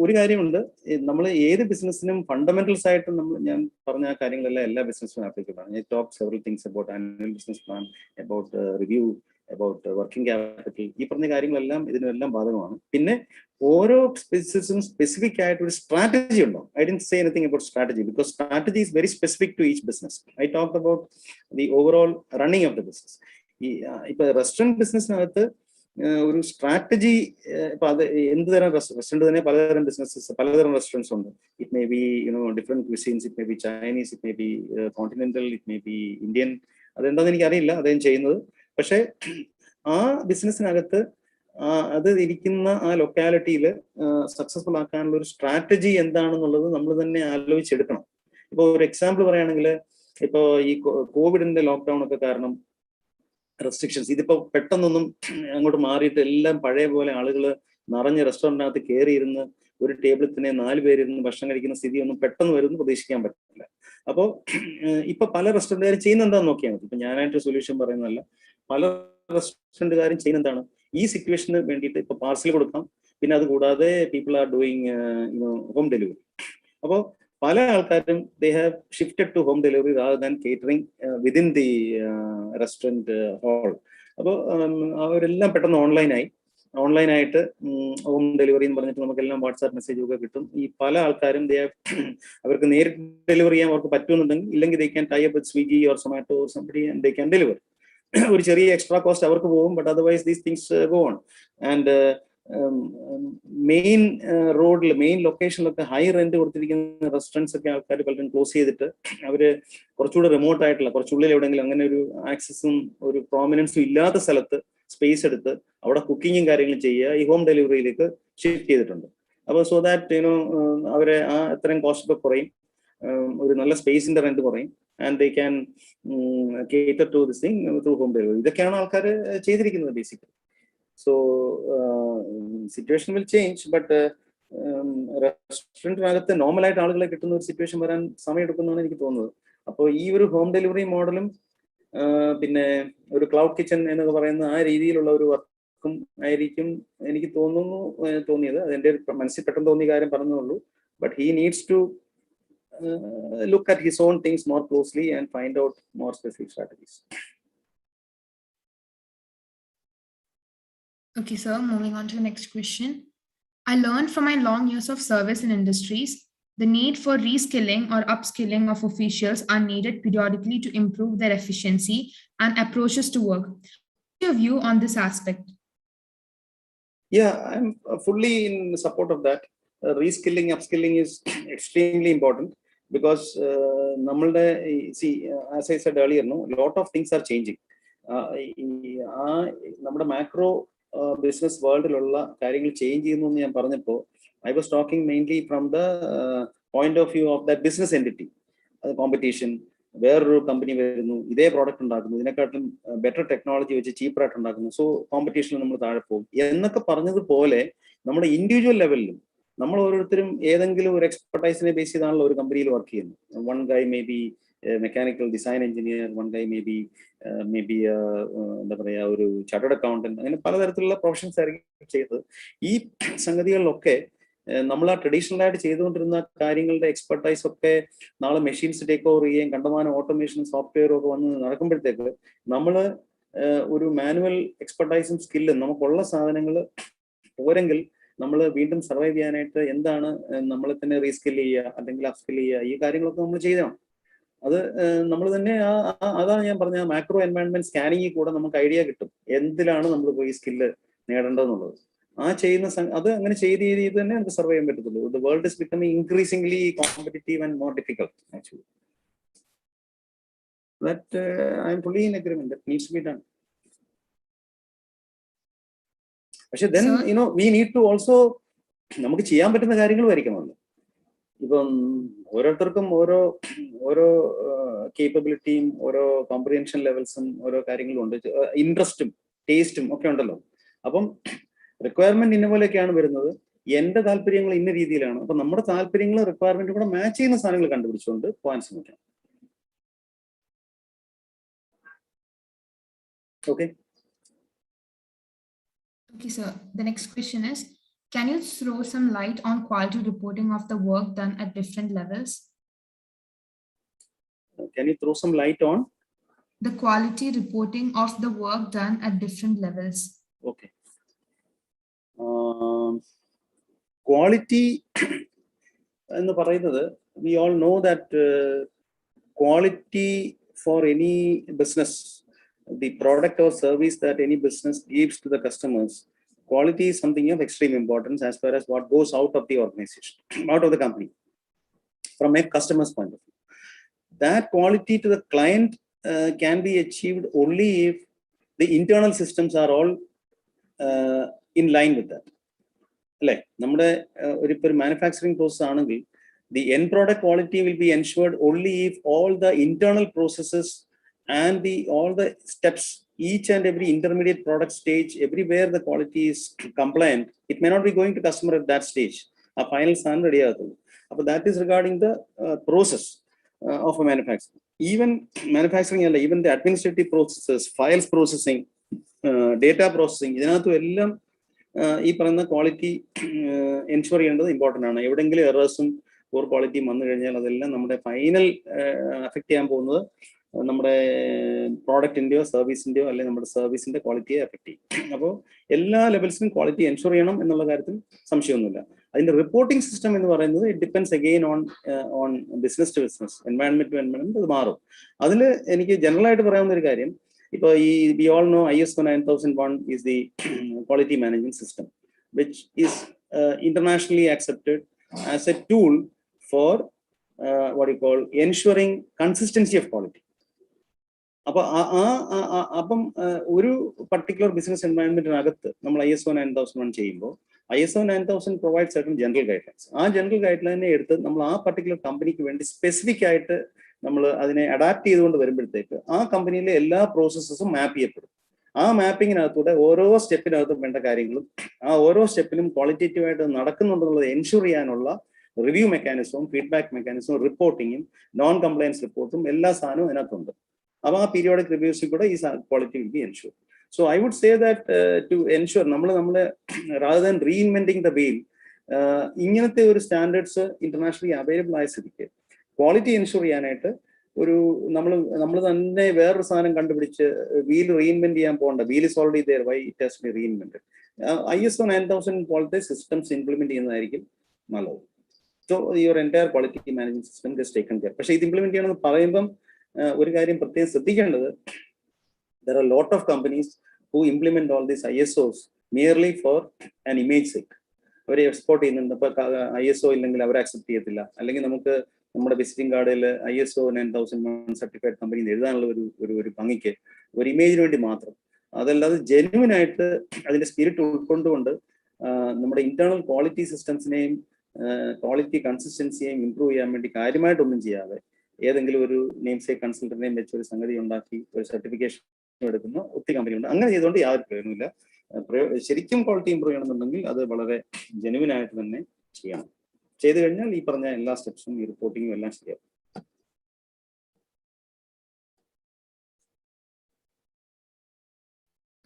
ഒരു കാര്യമുണ്ട്, നമ്മൾ ഏത് ബിസിനസ്സിനും ഫണ്ടമെന്റൽസ് ആയിട്ട് ഞാൻ പറഞ്ഞ കാര്യങ്ങളെല്ലാം എല്ലാ ബിസിനസ്സിനും ആപ്ലിക്കബിൾ ആണ്. I talk several things about annual business plan, about review, about working capital. ഈ പറഞ്ഞ കാര്യങ്ങളെല്ലാം ഇതിനെല്ലാം ബാധകമാണ്. പിന്നെ ഓരോ ബിസിനസ്സിനും സ്പെസിഫിക് ആയിട്ട് ഒരു സ്ട്രാറ്റജി ഉണ്ടോ? I didn't say anything about strategy because strategy is very specific to each business. I talk about the overall running of the business. ഈ ഇപ്പൊ റെസ്റ്റോറൻറ്റ് ബിസിനസ്സിനകത്ത് ഒരു സ്ട്രാറ്റജി, ഇപ്പൊ അത് എന്ത് തരം റെസ്റ്റോറൻറ്റ് തന്നെ പലതരം ബിസിനസ്സസ്, പലതരം റെസ്റ്റോറൻറ്റ്സ് ഉണ്ട്. It may be different cuisines, it may be Chinese, it may be continental, it may be Indian. അതെന്താണെന്ന് എനിക്കറിയില്ല, അദ്ദേഹം ചെയ്യുന്നത്. പക്ഷെ ആ ബിസിനസ്സിനകത്ത് അത് ഇരിക്കുന്ന ആ ലൊക്കാലിറ്റിയിൽ സക്സസ്ഫുൾ ആക്കാനുള്ള ഒരു സ്ട്രാറ്റജി എന്താണെന്നുള്ളത് നമ്മൾ തന്നെ ആലോചിച്ചെടുക്കണം. ഇപ്പോൾ ഒരു എക്സാമ്പിൾ പറയുകയാണെങ്കിൽ, ഇപ്പോൾ ഈ കോവിഡിന്റെ ലോക്ക്ഡൗൺ ഒക്കെ കാരണം റെസ്ട്രിക്ഷൻസ്, ഇതിപ്പോ പെട്ടെന്നൊന്നും അങ്ങോട്ട് മാറിയിട്ട് എല്ലാം പഴയ പോലെ ആളുകൾ നിറഞ്ഞ് റെസ്റ്റോറൻറ്റിനകത്ത് കയറിയിരുന്ന് ഒരു ടേബിളിൽ തന്നെ 4 പേരിരുന്ന് ഭക്ഷണം കഴിക്കുന്ന സ്ഥിതി ഒന്നും പെട്ടെന്ന് വരുമെന്ന് പ്രതീക്ഷിക്കാൻ പറ്റില്ല. അപ്പോൾ ഇപ്പൊ പല റെസ്റ്റോറൻറ്റുകാരും ചെയ്യുന്ന എന്താണെന്ന് നോക്കിയാൽ മതി. ഇപ്പൊ ഞാനായിട്ട് സൊല്യൂഷൻ പറയുന്നതല്ല, പല റെസ്റ്റോറൻറ്റുകാരും ചെയ്യുന്ന എന്താണ്, ഈ സിറ്റുവേഷന് വേണ്ടിയിട്ട് ഇപ്പൊ പാർസൽ കൊടുക്കാം, പിന്നെ അത് കൂടാതെ people are doing home delivery. അപ്പോൾ പല ആൾക്കാരും they have shifted to home delivery rather than catering within the restaurant hall. അപ്പോൾ അവരെല്ലാം പെട്ടെന്ന് ഓൺലൈനായിട്ട് ഹോം ഡെലിവറി എന്ന് പറഞ്ഞിട്ട് നമുക്കെല്ലാം വാട്സാപ്പ് മെസ്സേജ് ഒക്കെ കിട്ടും. ഈ പല ആൾക്കാരും അവർക്ക് നേരിട്ട് ഡെലിവറി ചെയ്യാൻ അവർക്ക് പറ്റുന്നുണ്ടെങ്കിൽ, ഇല്ലെങ്കിൽ they can tie up with Swiggy or Zomato or somebody and they can deliver. ഒരു ചെറിയ എക്സ്ട്രാ കോസ്റ്റ് അവർക്ക് പോകും, but otherwise these things go on. And main റോഡിൽ, മെയിൻ ലൊക്കേഷനിലൊക്കെ ഹൈ റെന്റ് കൊടുത്തിരിക്കുന്ന റെസ്റ്റോറൻറ്റ്സ് ഒക്കെ ആൾക്കാർ പലരും ക്ലോസ് ചെയ്തിട്ട് അവര് കുറച്ചുകൂടെ റിമോട്ട് ആയിട്ടുള്ള, കുറച്ചുള്ളിൽ എവിടെയെങ്കിലും അങ്ങനെ ഒരു ആക്സസും ഒരു പ്രോമിനൻസും ഇല്ലാത്ത സ്ഥലത്ത് സ്പേസ് എടുത്ത് അവിടെ കുക്കിങ്ങും കാര്യങ്ങളും ചെയ്യുക, ഈ ഹോം ഡെലിവറിയിലേക്ക് ഷിഫ്റ്റ് ചെയ്തിട്ടുണ്ട്. അപ്പോൾ സോ ദാറ്റ് അവരെ ആ അത്രയും കോസ്റ്റ് ഒക്കെ കുറയും, ഒരു നല്ല സ്പേസിന്റെ റെന്റ് കുറയും, and they can cater to this thing through home delivery. ഇതൊക്കെയാണ് ആൾക്കാർ ചെയ്തിരിക്കുന്നത് basically. So situation will change, but റെസ്റ്റോറൻറ്റിനകത്ത് നോർമലായിട്ട് ആളുകളെ കിട്ടുന്ന ഒരു സിറ്റുവേഷൻ വരാൻ സമയം എടുക്കുന്നതാണ് എനിക്ക് തോന്നുന്നത്. അപ്പോൾ ഈ ഒരു ഹോം ഡെലിവറി മോഡലും പിന്നെ ഒരു ക്ലൗഡ് കിച്ചൺ എന്നൊക്കെ പറയുന്ന ആ രീതിയിലുള്ള ഒരു വർക്കും ആയിരിക്കും എനിക്ക് തോന്നിയത്. അതെന്റെ മനസ്സിൽ പെട്ടെന്ന് തോന്നിയ കാര്യം പറഞ്ഞുള്ളൂ. But he needs to look at his own things more closely and find out more specific strategies. Okay, sir. Moving on to the next question. I learned from my long years of service in industries, the need for reskilling or upskilling of officials are needed periodically to improve their efficiency and approaches to work. What's your view on this aspect? Yeah, I'm fully in support of that. reskilling, upskilling is extremely important because see, as I said earlier, no, a lot of things are changing. നമ്മുടെ macro business world കാര്യങ്ങൾ change ചെയ്യുന്നു എന്ന് ഞാൻ പറഞ്ഞപ്പോൾ I was talking mainly from the point of view of that business entity. Competition, വേറൊരു company വരുന്നു, ഇതേ product ഉണ്ടാക്കുന്നു, ഇതിനെക്കാട്ടും ബെറ്റർ ടെക്നോളജി വെച്ച് ചീപ്പറായിട്ട് ഉണ്ടാക്കുന്നു, സോ കോമ്പറ്റീഷനിൽ നമ്മൾ താഴെ പോകും എന്നൊക്കെ പറഞ്ഞതുപോലെ നമ്മുടെ ഇൻഡിവിജ്വൽ ലെവലിലും നമ്മൾ ഓരോരുത്തരും ഏതെങ്കിലും ഒരു എക്സ്പെർട്ടൈസിനെ ബേസ് ചെയ്താണല്ലോ ഒരു കമ്പനിയിൽ വർക്ക് ചെയ്യുന്നത്. One Guy may be mechanical design engineer, one Guy may be എന്താ പറയുക ഒരു ചാർട്ടേഡ് അക്കൗണ്ടന്റ്, അങ്ങനെ പലതരത്തിലുള്ള പ്രൊഫഷൻസ് ആയിരിക്കും ചെയ്തത്. ഈ സംഗതികളിലൊക്കെ നമ്മൾ ആ ട്രഡീഷണൽ ആയിട്ട് ചെയ്തുകൊണ്ടിരുന്ന കാര്യങ്ങളുടെ എക്സ്പെർട്ടൈസ് ഒക്കെ നാളെ മെഷീൻസ് ടേക്ക് ഓവർ ചെയ്യുകയും കണ്ടമാനം ഓട്ടോമേഷൻ സോഫ്റ്റ്വെയറും ഒക്കെ വന്ന് നടക്കുമ്പോഴത്തേക്ക് നമ്മൾ ഒരു മാനുവൽ എക്സ്പെർട്ടൈസും സ്കില്ലും നമുക്കുള്ള സാധനങ്ങൾ പോരെങ്കിൽ നമ്മൾ വീണ്ടും സർവൈവ് ചെയ്യാനായിട്ട് എന്താണ് നമ്മളെ തന്നെ റീസ്കിൽ ചെയ്യുക അല്ലെങ്കിൽ അപ്സ്കിൽ ചെയ്യുക, ഈ കാര്യങ്ങളൊക്കെ നമ്മൾ ചെയ്യണം. അത് നമ്മൾ തന്നെ അതാണ് ഞാൻ പറഞ്ഞ മാക്രോ എൻവയൺമെന്റ് സ്കാനിങ്ങിൽ കൂടെ നമുക്ക് ഐഡിയ കിട്ടും എന്തിലാണ് നമ്മൾ പോയി സ്കില്ല് നേടേണ്ടതെന്നുള്ളത്. ആ ചെയ്യുന്ന അത് അങ്ങനെ ചെയ്ത് ചെയ്ത് തന്നെ നമുക്ക് സർവൈവ് ചെയ്യാൻ പറ്റത്തുള്ളൂ. The world is becoming increasingly competitive and more difficult actually. That I am fully in agreement. That needs to be done. പക്ഷെ then we need to also നമുക്ക് ചെയ്യാൻ പറ്റുന്ന കാര്യങ്ങൾ വരയ്ക്കണമല്ലോ. ഇപ്പം ഓരോരുത്തർക്കും ഓരോ കേപ്പബിലിറ്റിയും ഓരോ കോംപ്രിഹെൻഷൻ ലെവൽസും ഓരോ കാര്യങ്ങളും ഉണ്ട്, ഇൻട്രസ്റ്റും ടേസ്റ്റും ഒക്കെ ഉണ്ടല്ലോ. അപ്പം റിക്വയർമെന്റ് ഇന്ന പോലെയൊക്കെയാണ് വരുന്നത്, എന്റെ താല്പര്യങ്ങൾ ഇന്ന രീതിയിലാണ്. അപ്പൊ നമ്മുടെ താല്പര്യങ്ങളും റിക്വയർമെന്റും കൂടെ മാച്ച് ചെയ്യുന്ന സാധനങ്ങൾ കണ്ടുപിടിച്ചുകൊണ്ട് പോകാൻ ശ്രമിക്കാം. Okay. Okay, sir. The next question is, can you throw some light on quality reporting of the work done at different levels? Can you throw some light on? The quality reporting of the work done at different levels. Okay. Quality എന്ന് പറയുന്നത്, we all know that quality for any business, the product or service that any business gives to the customers, quality is something of extreme importance as far as what goes out of the organization, out of the company, from a customer's point of view. That quality to the client can be achieved only if the internal systems are all in line with that. അല്ലേ, നമ്മുടെ ഒരു manufacturing process ആണെങ്കിൽ the end product quality will be ensured only if all the internal processes and all the steps, each and every intermediate product stage, everywhere the quality is compliant. It may not be going to customer at that stage. A final stand ready aaguthu. But that is regarding the process of a manufacturing. Even manufacturing, even the administrative processes, files processing, data processing, ഇതിനകത്തും എല്ലാം ഈ പറയുന്ന quality ensure ചെയ്യേണ്ടത് important ആണ്. എവിടെയെങ്കിലും എറേഴ്സും പോർ ക്വാളിറ്റിയും വന്നു കഴിഞ്ഞാൽ അതെല്ലാം നമ്മുടെ ഫൈനൽ അഫക്ട് ചെയ്യാൻ പോകുന്നത് നമ്മുടെ പ്രോഡക്റ്റിന്റെയോ സർവീസിന്റെയോ അല്ലെങ്കിൽ നമ്മുടെ സർവീസിന്റെ ക്വാളിറ്റിയെ അഫക്ട് ചെയ്യും. അപ്പോൾ എല്ലാ ലെവൽസിലും ക്വാളിറ്റി എൻഷുർ ചെയ്യണം എന്നുള്ള കാര്യത്തിൽ സംശയമൊന്നുമില്ല. അതിന്റെ റിപ്പോർട്ടിംഗ് സിസ്റ്റം എന്ന് പറയുന്നത് it depends again on business to business, environment to environment, അത് മാറും. അതിൽ എനിക്ക് ജനറൽ ആയിട്ട് പറയാവുന്ന ഒരു കാര്യം, ഇപ്പോൾ ഈ we all no ISO 9001 is the quality management system which is internationally accepted as a tool for what you call ensuring consistency of quality. അപ്പം ഒരു പർട്ടിക്കുലർ ബിസിനസ് എൻവയൺമെന്റിനകത്ത് നമ്മൾ ISO 9001 ചെയ്യുമ്പോൾ ISO 9000 provide certain general guide lines. ആ general guide ലൈനെ എടുത്ത് നമ്മൾ ആ particular കമ്പനിക്ക് വേണ്ടി സ്പെസിഫിക് ആയിട്ട് നമ്മൾ അതിനെ അഡാപ്റ്റ് ചെയ്തുകൊണ്ട് വരുമ്പോഴത്തേക്ക് ആ കമ്പനിയിലെ എല്ലാ പ്രോസസ്സസും മാപ്പ് ചെയ്യപ്പെടും. ആ മാപ്പിങ്ങിനകത്തൂടെ ഓരോ സ്റ്റെപ്പിനകത്തും വേണ്ട കാര്യങ്ങളും ആ ഓരോ സ്റ്റെപ്പിലും ക്വാളിറ്റേറ്റീവായിട്ട് നടക്കുന്നുണ്ടെന്നുള്ളത് എൻഷുർ ചെയ്യാനുള്ള റിവ്യൂ മെക്കാനിസവും ഫീഡ്ബാക്ക് മെക്കാനിസവും റിപ്പോർട്ടിങ്ങും നോൺ കംപ്ലയൻസ് റിപ്പോർട്ടും എല്ലാ സാധനവും അതിനകത്തുണ്ട്. അപ്പോൾ ആ പീരിയോഡിക് റിവ്യൂസിൽ കൂടെ ഈ quality will be ensure. So I would say that to ensure നമ്മളെ rather than reinventing the wheel, ഇങ്ങനത്തെ ഒരു സ്റ്റാൻഡേർഡ്സ് ഇന്റർനാഷണലി അവൈലബിൾ ആയ സ്ഥിതിക്ക് ക്വാളിറ്റി എൻഷുർ ചെയ്യാനായിട്ട് ഒരു നമ്മൾ തന്നെ വേറൊരു സാധനം കണ്ടുപിടിച്ച് വീൽ റീഇൻവെന്റ് ചെയ്യാൻ പോകണ്ട. Wheel is already there, why it has be reinvented. ISO 9000 പോലത്തെ സിസ്റ്റംസ് ഇംപ്ലിമെന്റ് ചെയ്യുന്നതായിരിക്കും നല്ലത്. So your entire quality management system gets taken care. പക്ഷേ ഇത് ഇംപ്ലിമെന്റ് ചെയ്യണമെന്ന് പറയുമ്പം ഒരു കാര്യം പ്രത്യേകം ശ്രദ്ധിക്കേണ്ടത്, there are a lot of companies who implement all these ISOs merely for an image sake. അവരെ എക്സ്പോർട്ട് ചെയ്യുന്നുണ്ട്. അപ്പോൾ ISO ഇല്ലെങ്കിൽ അവരെ അക്സെപ്റ്റ് ചെയ്യത്തില്ല. അല്ലെങ്കിൽ നമുക്ക് നമ്മുടെ വിസിറ്റിംഗ് കാർഡിൽ ISO 9001 സർട്ടിഫൈഡ് കമ്പനി എഴുതാനുള്ള ഒരു ഭംഗിക്ക്, ഒരു ഇമേജിന് വേണ്ടി മാത്രം. അതല്ലാതെ ജെന്യുവൻ ആയിട്ട് അതിന്റെ സ്പിരിറ്റ് ഉൾക്കൊണ്ടുകൊണ്ട് നമ്മുടെ ഇന്റേണൽ ക്വാളിറ്റി സിസ്റ്റംസിനെയും ക്വാളിറ്റി കൺസിസ്റ്റൻസിയെയും ഇംപ്രൂവ് ചെയ്യാൻ വേണ്ടി കാര്യമായിട്ടൊന്നും ചെയ്യാതെ ഏതെങ്കിലും ഒരു നെയിംസേക്ക് കൺസൾട്ടന്റിനെയും വെച്ച് ഒരു സംഗതി ഉണ്ടാക്കി ഒരു സർട്ടിഫിക്കേഷൻ എടുക്കുന്ന ഒത്തിരി കമ്പനിയുണ്ട്. അങ്ങനെ ചെയ്തുകൊണ്ട് യാതൊരു പ്രയോജനമില്ല. ശരിക്കും ക്വാളിറ്റി ഇംപ്രൂവ് ചെയ്യണമെന്നുണ്ടെങ്കിൽ അത് വളരെ ജെന്യുവൻ ആയിട്ട് തന്നെ ചെയ്യണം. ചെയ്തു കഴിഞ്ഞാൽ ഈ പറഞ്ഞ എല്ലാ സ്റ്റെപ്സും ഈ റിപ്പോർട്ടിങ്ങും എല്ലാം ശരിയാവും.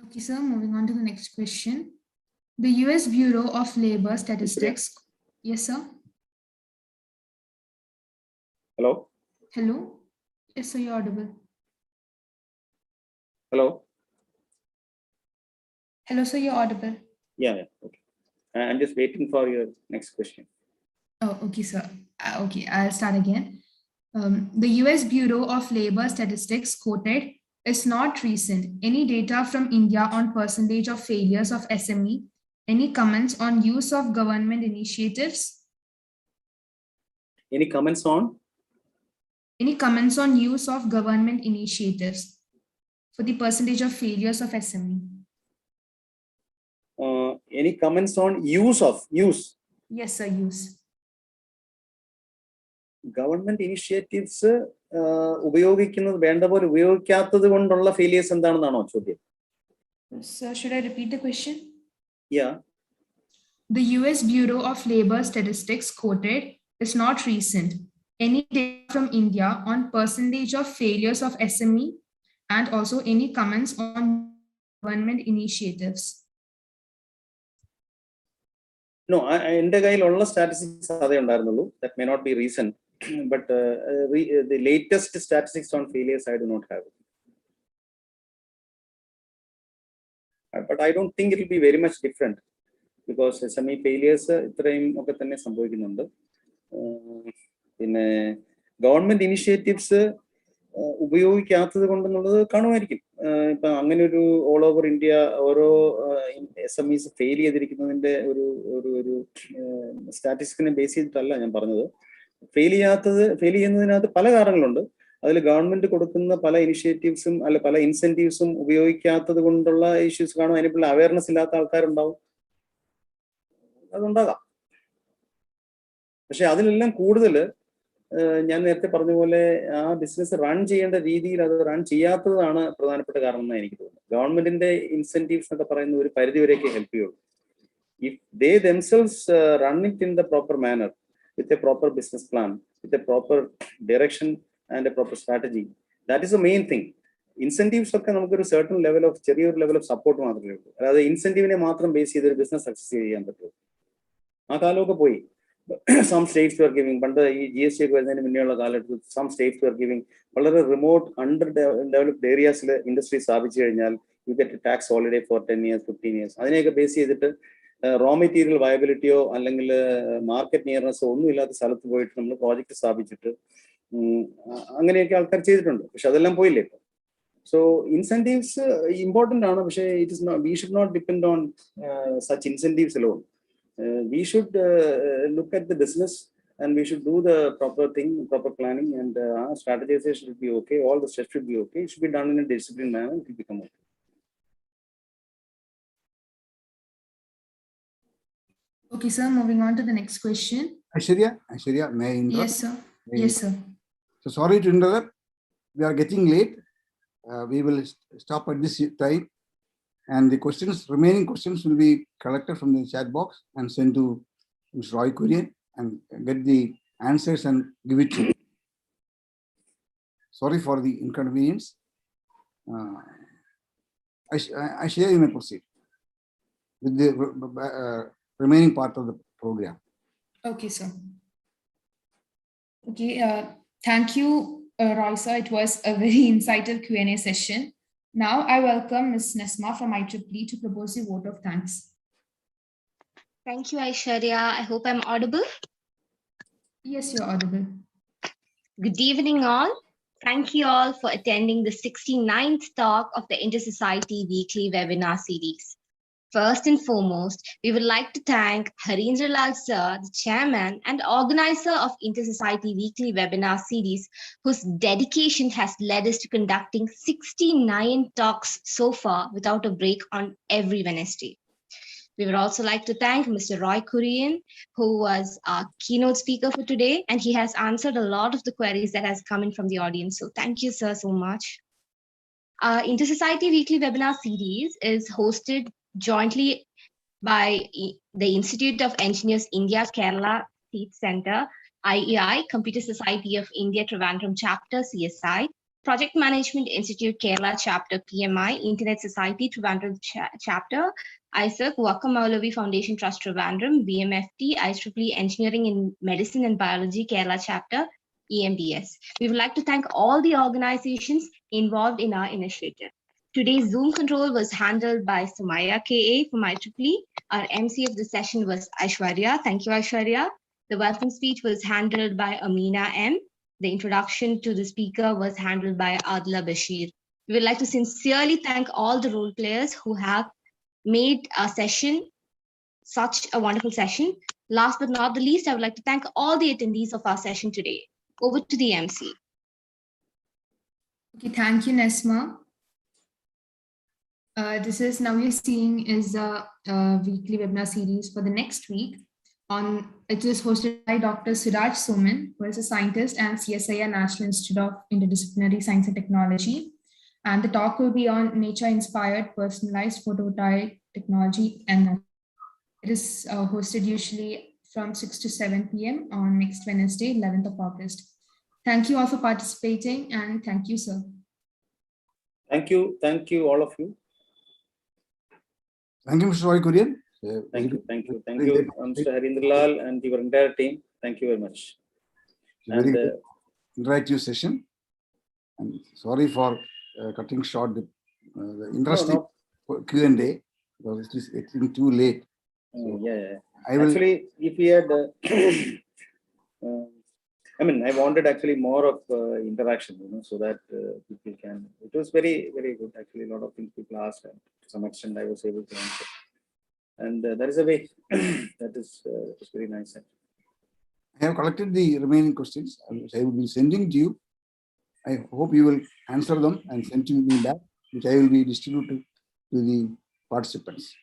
Okay, sir. Moving on to the next question. The US Bureau of Labor Statistics. Yes, sir. Hello? Hello. Yes, sir, you're audible. Hello? Hello, sir, you're audible. Yeah, okay. I'm just waiting for your next question. Oh, okay, sir. Okay, I'll start again. The US Bureau of Labor Statistics quoted, "Is not recent. Any data from India on percentage of failures of SME? Any comments on use of government initiatives?" Any comments on? Any comments on use of government initiatives for the percentage of failures of SME? Any comments on use? Yes, sir, use. Government initiatives ഉപയോഗിക്കുന്നത് വേണ്ട പോലെ ഉപയോഗിക്കാത്തത് കൊണ്ടുള്ള failures എന്താണെന്നാണോ ചോദ്യം? Sir, should I repeat the question? Yeah. The US Bureau of Labor Statistics quoted, "Is not recent. Any data from India on percentage of failures of SME and also any comments on government initiatives?" No, എൻ്റെ കയ്യിലുള്ള statistics അതേ ഉണ്ടായിരുന്നുള്ളൂ. That may not be recent, but the latest statistics on failures I do not have. But I don't think it will be very much different because SME failures ഇത്രയും ഒക്കെ തന്നെ സംഭവിക്കുന്നുണ്ട്. പിന്നെ government initiatives ഉപയോഗിക്കാത്തത് കൊണ്ടെന്നുള്ളത് കാണുമായിരിക്കും. ഇപ്പൊ അങ്ങനെ ഒരു ഓൾ ഓവർ ഇന്ത്യ ഓരോ SMEs ഫെയിൽ ചെയ്തിരിക്കുന്നതിന്റെ ഒരു സ്റ്റാറ്റിസ്റ്റിക്സിനെ ബേസ് ചെയ്തിട്ടല്ല ഞാൻ പറഞ്ഞത്. ഫെയിൽ ചെയ്യുന്നതിനകത്ത് പല കാരണങ്ങളുണ്ട്. അതിൽ ഗവൺമെന്റ് കൊടുക്കുന്ന പല ഇനിഷ്യേറ്റീവ്സും അല്ല പല ഇൻസെന്റീവ്സും ഉപയോഗിക്കാത്തത് കൊണ്ടുള്ള ഇഷ്യൂസ് കാണും. അതിനെപ്പറ്റി അവയർനെസ് ഇല്ലാത്ത ആൾക്കാരുണ്ടാവും, അതുണ്ടാകാം. പക്ഷെ അതിലെല്ലാം കൂടുതൽ ഞാൻ നേരത്തെ പറഞ്ഞ പോലെ ആ ബിസിനസ് റൺ ചെയ്യേണ്ട രീതിയിൽ അത് റൺ ചെയ്യാത്തതാണ് പ്രധാനപ്പെട്ട കാരണം എന്നാണ് എനിക്ക് തോന്നുന്നത്. ഗവൺമെന്റിന്റെ ഇൻസെന്റീവ്സ് എന്നൊക്കെ പറയുന്ന ഒരു പരിധി വരെയൊക്കെ ഹെൽപ്പ് ചെയ്യുള്ളൂ. If they themselves run it in the proper manner with a proper business plan, with a proper direction and a proper strategy, that is the main thing. Incentives ഒക്കെ നമുക്കൊരു certain level of ചെറിയൊരു level of support മാത്രമേ ഉള്ളൂ. അതായത് ഇൻസെന്റീവിനെ മാത്രം base ചെയ്ത് ഒരു business success ചെയ്യാൻ പറ്റുള്ളൂ. ആ കാലമൊക്കെ പോയി. Some states were giving, പണ്ട് ഈ GST ഒക്കെ വരുന്നതിന് മുന്നേയുള്ള കാലഘട്ടത്തിൽ some states were giving വളരെ റിമോട്ട് അണ്ടർ ഡെവലപ്ഡ് ഏരിയാസിൽ ഇൻഡസ്ട്രി സ്ഥാപിച്ചു കഴിഞ്ഞാൽ you get tax holiday for 10 years 15 years. അതിനെയൊക്കെ ബേസ് ചെയ്തിട്ട് റോ മെറ്റീരിയൽ വയബിലിറ്റിയോ അല്ലെങ്കിൽ മാർക്കറ്റ് നിയർനെസ്സോ ഒന്നും ഇല്ലാത്ത സ്ഥലത്ത് പോയിട്ട് നമ്മൾ പ്രോജക്റ്റ് സ്ഥാപിച്ചിട്ട് അങ്ങനെയൊക്കെ ആൾക്കാർ ചെയ്തിട്ടുണ്ട്. പക്ഷെ അതെല്ലാം പോയില്ലേ ഇപ്പൊ. സോ ഇൻസെന്റീവ്സ് ഇമ്പോർട്ടന്റ് ആണ്, പക്ഷേ we should not depend on such incentives alone. We should look at the business and we should do the proper thing, proper planning, and strategization should be okay. All the steps should be okay. It should be done in a disciplined manner. It will become okay. Okay, sir. Moving on to the next question. Aishwarya, may I interrupt? Yes, sir. Yes, sir. So sorry to interrupt. We are getting late. We will stop at this time. And the remaining questions will be collected from the chat box and sent to Mr. Roy Kurian and get the answers and give it to you. Sorry for the inconvenience. I share you may proceed with the remaining part of the program. Okay, sir. Okay, thank you, Roy, sir. It was a very insightful Q&A session. Now I welcome Ms. Nesma from IEEE to propose the vote of thanks. Thank you, Aishwarya. I hope I'm audible. Yes, you're audible. Good evening, all. Thank you all for attending the 69th talk of the Inter-Society Weekly Webinar Series. First and foremost, we would like to thank Harindra Lal Sir, the chairman and organizer of Inter-Society Weekly Webinar Series, whose dedication has led us to conducting 69 talks so far without a break on every Wednesday. We would also like to thank Mr. Roy Kurian, who was our keynote speaker for today, and he has answered a lot of the queries that has come in from the audience. So thank you, sir, so much. Our Inter-Society Weekly Webinar Series is hosted jointly by the Institute of Engineers India Kerala Seat Center, IEEE Computer Society of India Trivandrum Chapter CSI, Project Management Institute Kerala Chapter PMI, Internet Society Trivandrum Chapter, ISAC Waka Maulavi Foundation Trust Trivandrum, BMFT, IEEE Engineering in Medicine and Biology Kerala Chapter, EMDS. We would like to thank all the organizations involved in our initiative. Today's Zoom control was handled by Sumaya KA from IEEE. Our MC of the session was Aishwarya. Thank you, Aishwarya. The welcome speech was handled by Amina M. The introduction to the speaker was handled by Adla Bashir. We would like to sincerely thank all the role players who have made our session such a wonderful session. Last but not the least, I would like to thank all the attendees of our session today. Over to the MC. Okay, thank you, Nesma. This is now you're seeing is a weekly webinar series for the next week. It is hosted by Dr. Suraj Soman, who is a scientist and CSIR National Institute of Interdisciplinary Science and Technology. And the talk will be on nature-inspired personalized photovoltaic technology. And it is hosted usually from 6 to 7 p.m. on next Wednesday, 11th of August. Thank you all for participating, and thank you, sir. Thank you, all of you. Thank you, Mr. Roy Kurian. Thank you, Mr. Harindra Lal and your entire team. Thank you very much. Very good interactive session. And sorry for cutting short the interesting Q&A because it is getting too late. So yeah. I will, actually, if we had, I wanted actually more of interaction, so that people can. It was very, very good. Actually, a lot of things people asked, and to some extent, I was able to answer. And there is a way that is very nice. I have collected the remaining questions, which I will be sending to you. I hope you will answer them and send to me back, which I will be distributed to the participants.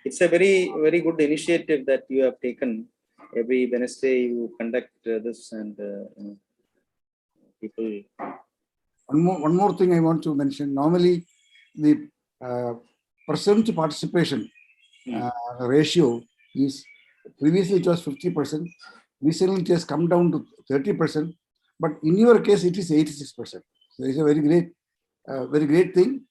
It's a very, very good initiative that you have taken. Every Wednesday you conduct this, and people. One more thing I want to mention. Normally, the percent participation ratio is previously it was 50%. Recently, it has come down to 30%. But in your case, it is 86%. So it's a very great thing.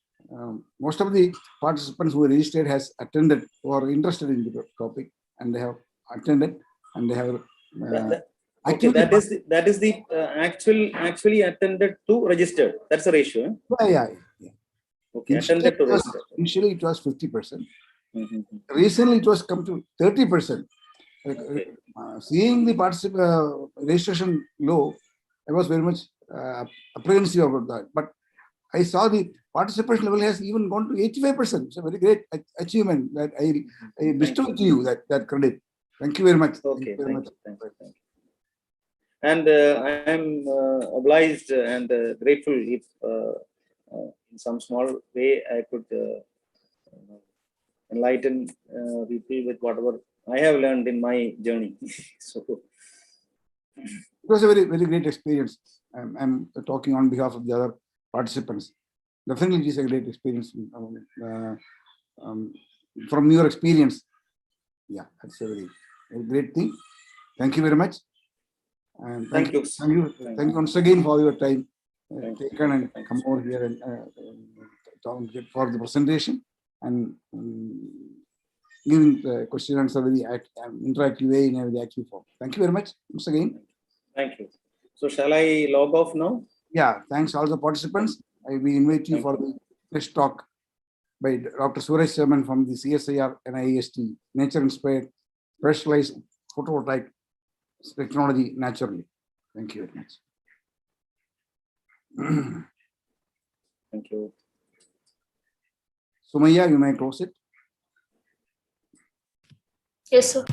Most of the participants who are registered has attended or interested in the topic, and they have attended, and they have. Okay, that is the actually attended to registered. That's the ratio. Yeah. Okay, attended to registered. Initially, it was 50%. Recently, it was come to 30%. Okay. Seeing the registration low, I was very much apprehensive about that. But I saw the participation level has even gone to 85%. It's a very great achievement that I bestow to you that credit. Thank you very much. Okay, thank you. And I am obliged and grateful if in some small way I could enlighten people with whatever I have learned in my journey. So it was a very, very great experience. I'm talking on behalf of the other participants. Definitely, it is a great experience from your experience. Yeah, that's a very great thing. Thank you very much. And thank you once again for your time taken and come over here and for the presentation and giving the question and answer very interactive way in a very active form. Thank you very much once again. Thank you. So shall I log off now? Yeah, thanks all the participants. I will invite you for the next talk by Dr. Suraj Sherman from the CSIR NIST, Nature Inspired Specialized Photovoltaic Technology Naturally. Thank you very much. Thank you. Sumaya, you may close it. Yes, sir.